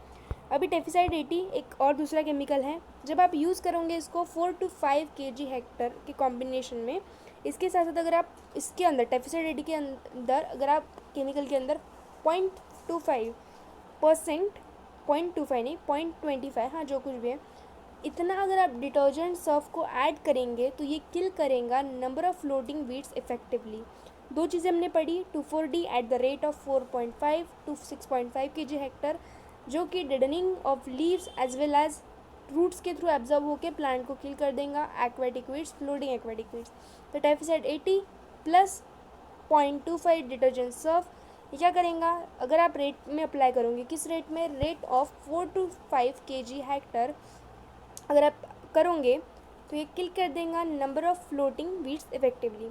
अभी टेफिसाइड 80 एक और दूसरा केमिकल है, जब आप यूज़ करोगे इसको 4 to 5 kg हेक्टर के कॉम्बिनेशन में, इसके साथ साथ अगर आप इसके अंदर टेफिसाइड 80 के अंदर अगर आप केमिकल के अंदर 0.25%, 0.25 नहीं 0.25, हाँ जो कुछ भी है, इतना अगर आप डिटर्जेंट सर्फ को ऐड करेंगे तो ये किल करेगा number of floating weeds effectively. दो चीज़ें हमने पढ़ी, 2,4-D at the rate of 4.5 to 6.5 kg hectare, जो कि deadening of leaves as well as roots के थ्रू एब्जॉर्ब होकर प्लांट को किल कर देगा aquatic weeds, floating aquatic weeds. तो टेफिसाइड 80 प्लस 0.25 डिटर्जेंट सर्फ, ये क्या करेगा, अगर आप रेट में अप्लाई करोगे, किस रेट में, rate of 4 to 5 kg hectare अगर आप करोगे तो ये किल कर देगा number of floating weeds effectively.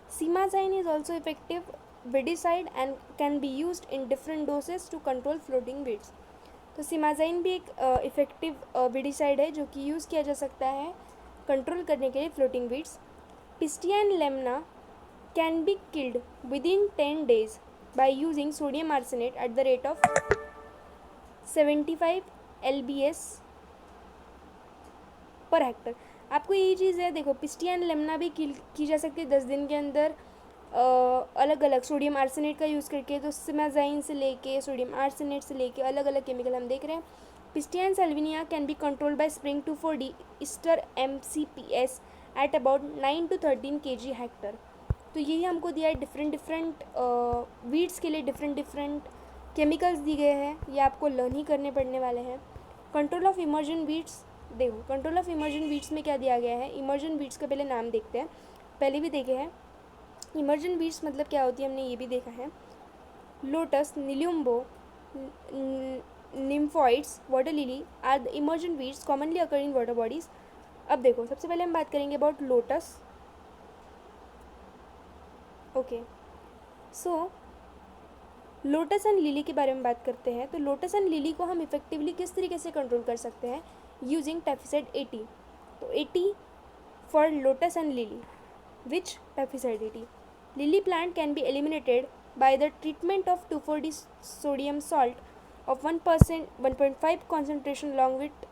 Simazine is also effective weedicide and can be used in different doses to control floating weeds। तो सीमाज़ाइन भी एक इफ़ेक्टिव weedicide है जो कि यूज़ किया जा सकता है कंट्रोल करने के लिए floating weeds. Pistia and Lemna can be killed within 10 days by using sodium arsenate at the rate of 75 lbs per hectare. आपको यही चीज़ है, देखो पिस्टिया एंड लेमना भी की जा सकती है 10 दिन के अंदर अलग अलग सोडियम आर्सेनेट का यूज़ करके। तो सिमाज़ाइन से लेके सोडियम आर्सेनेट से लेके अलग अलग केमिकल हम देख रहे हैं। Pistia and Salvinia can be controlled bye spraying 2,4-D Easter MCPS at about 9 to 13 kg Hector. तो यही हमको दिया है, डिफरेंट वीड्स के लिए डिफरेंट केमिकल्स दी गए हैं, ये आपको लर्न ही करने पड़ने वाले हैं। कंट्रोल ऑफ इमर्जन वीड्स, देखो कंट्रोल ऑफ इमर्जन वीड्स में क्या दिया गया है। इमर्जन वीड्स का पहले नाम देखते हैं, पहले भी देखे हैं। इमर्जन वीड्स मतलब क्या होती है हमने ये भी देखा है। Lotus, nelumbo, nymphoides, water lily are the emergent weeds commonly occur in water bodies. अब देखो सबसे पहले हम बात करेंगे about lotus. Okay, so lotus and lily के बारे में बात करते हैं। तो लोटस एंड लिली को हम इफेक्टिवली किस तरीके से कंट्रोल कर सकते हैं, यूजिंग टेफिसाइड 80। तो 80 for lotus and lily, which taficide 80। Lily plant can be eliminated by the treatment of 2,4-D sodium salt of 1% 1.5 concentration long with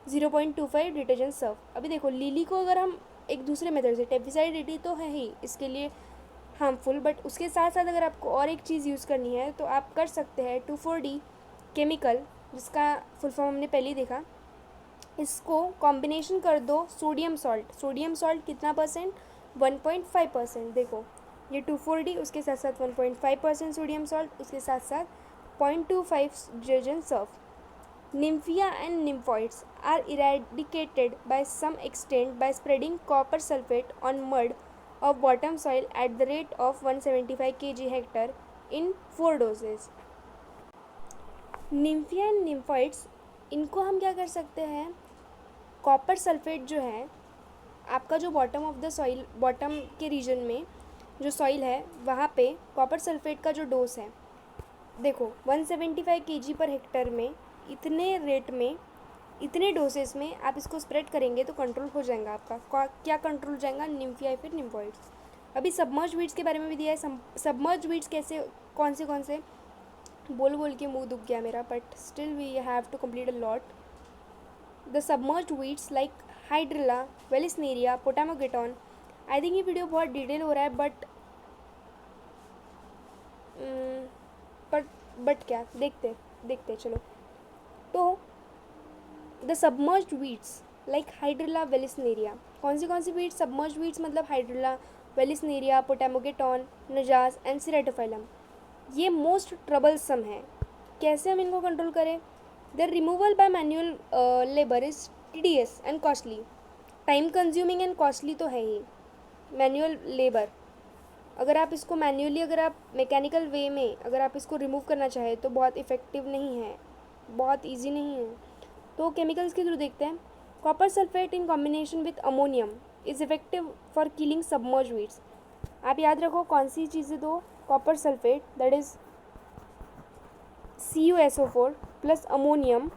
0.25 detergent surf. अभी देखो लिली को अगर हम एक दूसरे मेथड से, टेफिसाइड 80 तो है ही इसके लिए हार्मफुल, बट उसके साथ साथ अगर आपको और एक चीज़ यूज़ करनी है तो आप कर सकते हैं 2,4-D केमिकल, जिसका फुल फॉर्म हमने पहले ही देखा। इसको कॉम्बिनेशन कर दो सोडियम सॉल्ट। सोडियम सॉल्ट कितना परसेंट, 1.5%। देखो ये 2,4-D, उसके साथ साथ 1.5% सोडियम सॉल्ट, उसके साथ साथ 0.25 detergent Surf. Nymphia and nymphoids are eradicated by some extent by spreading copper sulfate on mud of bottom soil at the rate of 175 kg hectare in 4 doses. Nymphia and nymphoids, इनको हम क्या कर सकते हैं, copper sulphate जो है आपका, जो bottom of the soil, bottom के रीजन में जो सॉइल है वहाँ पे कॉपर सल्फेट का जो डोज है, देखो 175 kg पर हेक्टर में, इतने रेट में, इतने डोसेस में आप इसको स्प्रेड करेंगे तो कंट्रोल हो जाएगा आपका। क्या कंट्रोल हो जाएगा, निम्फिया फिर निम्फॉइड्स। अभी सबमर्ज वीड्स के बारे में भी दिया है। सबमर्ज वीड्स कैसे, कौन से बोल के मुंह दुख गया मेरा, but still we have to complete a lot. The submerge weeds like hydrilla, vallisneria, potamogeton. I think ये वीडियो बहुत डिटेल हो रहा है, बट क्या देखते चलो। तो द submerged weeds like hydrilla, vallisneria, कौन सी वीड्स, सबमर्ज्ड वीड्स मतलब hydrilla, vallisneria, potamogeton, najas and ceratophyllum, ये मोस्ट ट्रबलसम है। कैसे हम इनको कंट्रोल करें, the removal by manual labour is tedious and costly. Time consuming and costly तो है ही मैनुअल लेबर। अगर आप इसको मैन्युअली, अगर आप मैकेनिकल वे में अगर आप इसको रिमूव करना चाहें तो बहुत इफ़ेक्टिव नहीं है, बहुत इजी नहीं है। तो केमिकल्स के थ्रू देखते हैं। Copper sulphate in combination with ammonium is effective for killing submerge weeds. आप याद रखो कौन सी चीज़ें दो, copper sulphate that is CuSO4 plus ammonium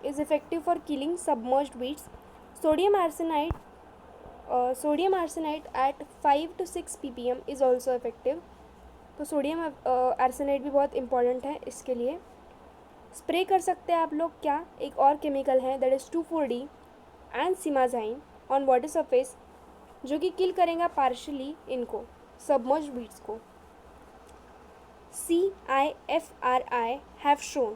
is effective for killing submerged weeds. Sodium arsenite at 5 to 6 ppm is also effective. तो sodium arsenite भी बहुत important है इसके लिए। स्प्रे कर सकते हैं आप लोग क्या, एक और केमिकल है दैट इज़ 2,4-D एंड सिमाज़ाइन ऑन वाटर सरफेस, जो कि किल करेगा पार्शली इनको सबमर्ज वीड्स को। CIFRI have shown,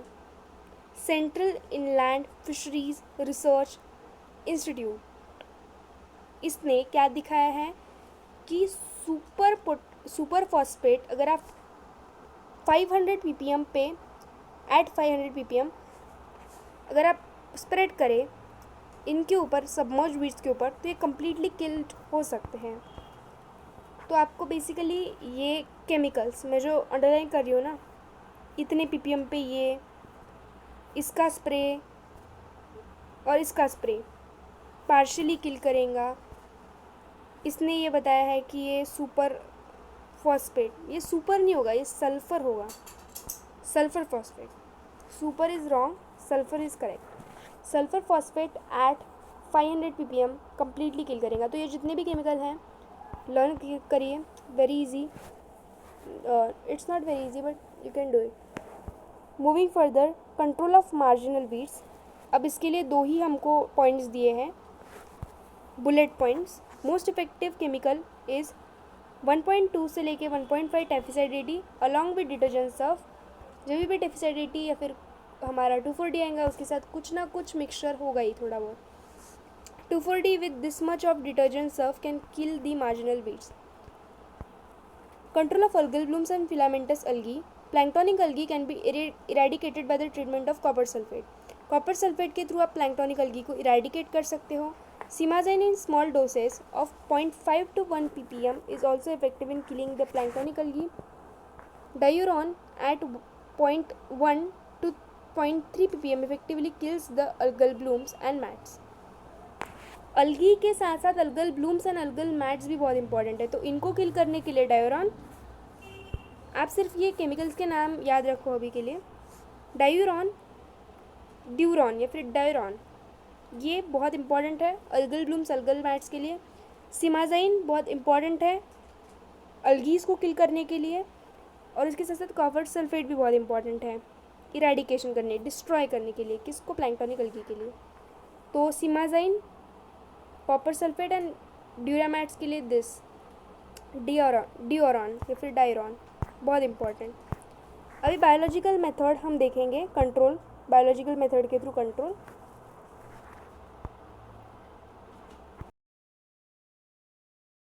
Central Inland Fisheries Research Institute, इसने क्या दिखाया है कि सुपर फॉस्फेट अगर आप 500 ppm पे, एट 500 ppm अगर आप स्प्रेड करें इनके ऊपर, सबमर्ज वीड्स के ऊपर, तो ये कम्प्लीटली किल्ड हो सकते हैं। तो आपको बेसिकली ये केमिकल्स मैं जो अंडरलाइन कर रही हूँ ना, इतने ppm पे ये, इसका स्प्रे और इसका स्प्रे पार्शियली किल करेगा। इसने ये बताया है कि ये सुपर फॉस्फेट, ये सुपर नहीं होगा, ये सल्फ़र होगा, sulphur phosphate. Super is wrong, sulphur is correct. Sulphur phosphate at 500 ppm completely kill करेगा। तो ये जितने भी केमिकल हैं लर्न करिए, very easy, it's not very easy but you can do it. Moving further, control of marginal weeds. अब इसके लिए दो ही हमको पॉइंट्स दिए हैं, bullet points. Most effective chemical is 1.2 से लेके 1.5 taficide AD along with detergent Surf. जब भी टेफिसाइड एडी या फिर हमारा 2,4-D आएगा उसके साथ कुछ ना कुछ मिक्सचर होगा ही थोड़ा बहुत। 2,4-D with this much of detergent surf can kill the marginal weeds. Control of algal blooms and filamentous algae. Planktonic algae can be eradicated by the treatment of copper sulfate. Copper sulfate के through आप planktonic algae को eradicate कर सकते हो। Simazine in small doses of 0.5 to 1 ppm is also effective in killing the planktonic algae. Diuron at 0.1 to 0.3 ppm effectively kills the algal blooms and mats. अलगी के साथ साथ algal blooms and algal mats भी बहुत important है, तो इनको किल करने के लिए डायूरॉन, आप सिर्फ ये केमिकल्स के नाम याद रखो अभी के लिए। डायूरॉन, ड्यूरॉन या फिर डायूरॉन, ये बहुत इंपॉर्टेंट है अलगल ब्लूम्स अलगल मैट्स के लिए। सिमाजाइन बहुत इंपॉर्टेंट है अलगीज को किल करने के लिए, और इसके साथ साथ कॉपर सल्फेट भी बहुत इंपॉर्टेंट है इरेडिकेशन करने, डिस्ट्रॉय करने के लिए, किसको, प्लैंक्टोनिक अलगी के लिए। तो सिमाजाइन, कॉपर सल्फेट एंड ड्यूरामैट्स के लिए दिस डिओरॉन या फिर डायरॉन, बहुत इंपॉर्टेंट। अभी बायोलॉजिकल मेथड हम देखेंगे, कंट्रोल, बायोलॉजिकल मेथड के थ्रू कंट्रोल।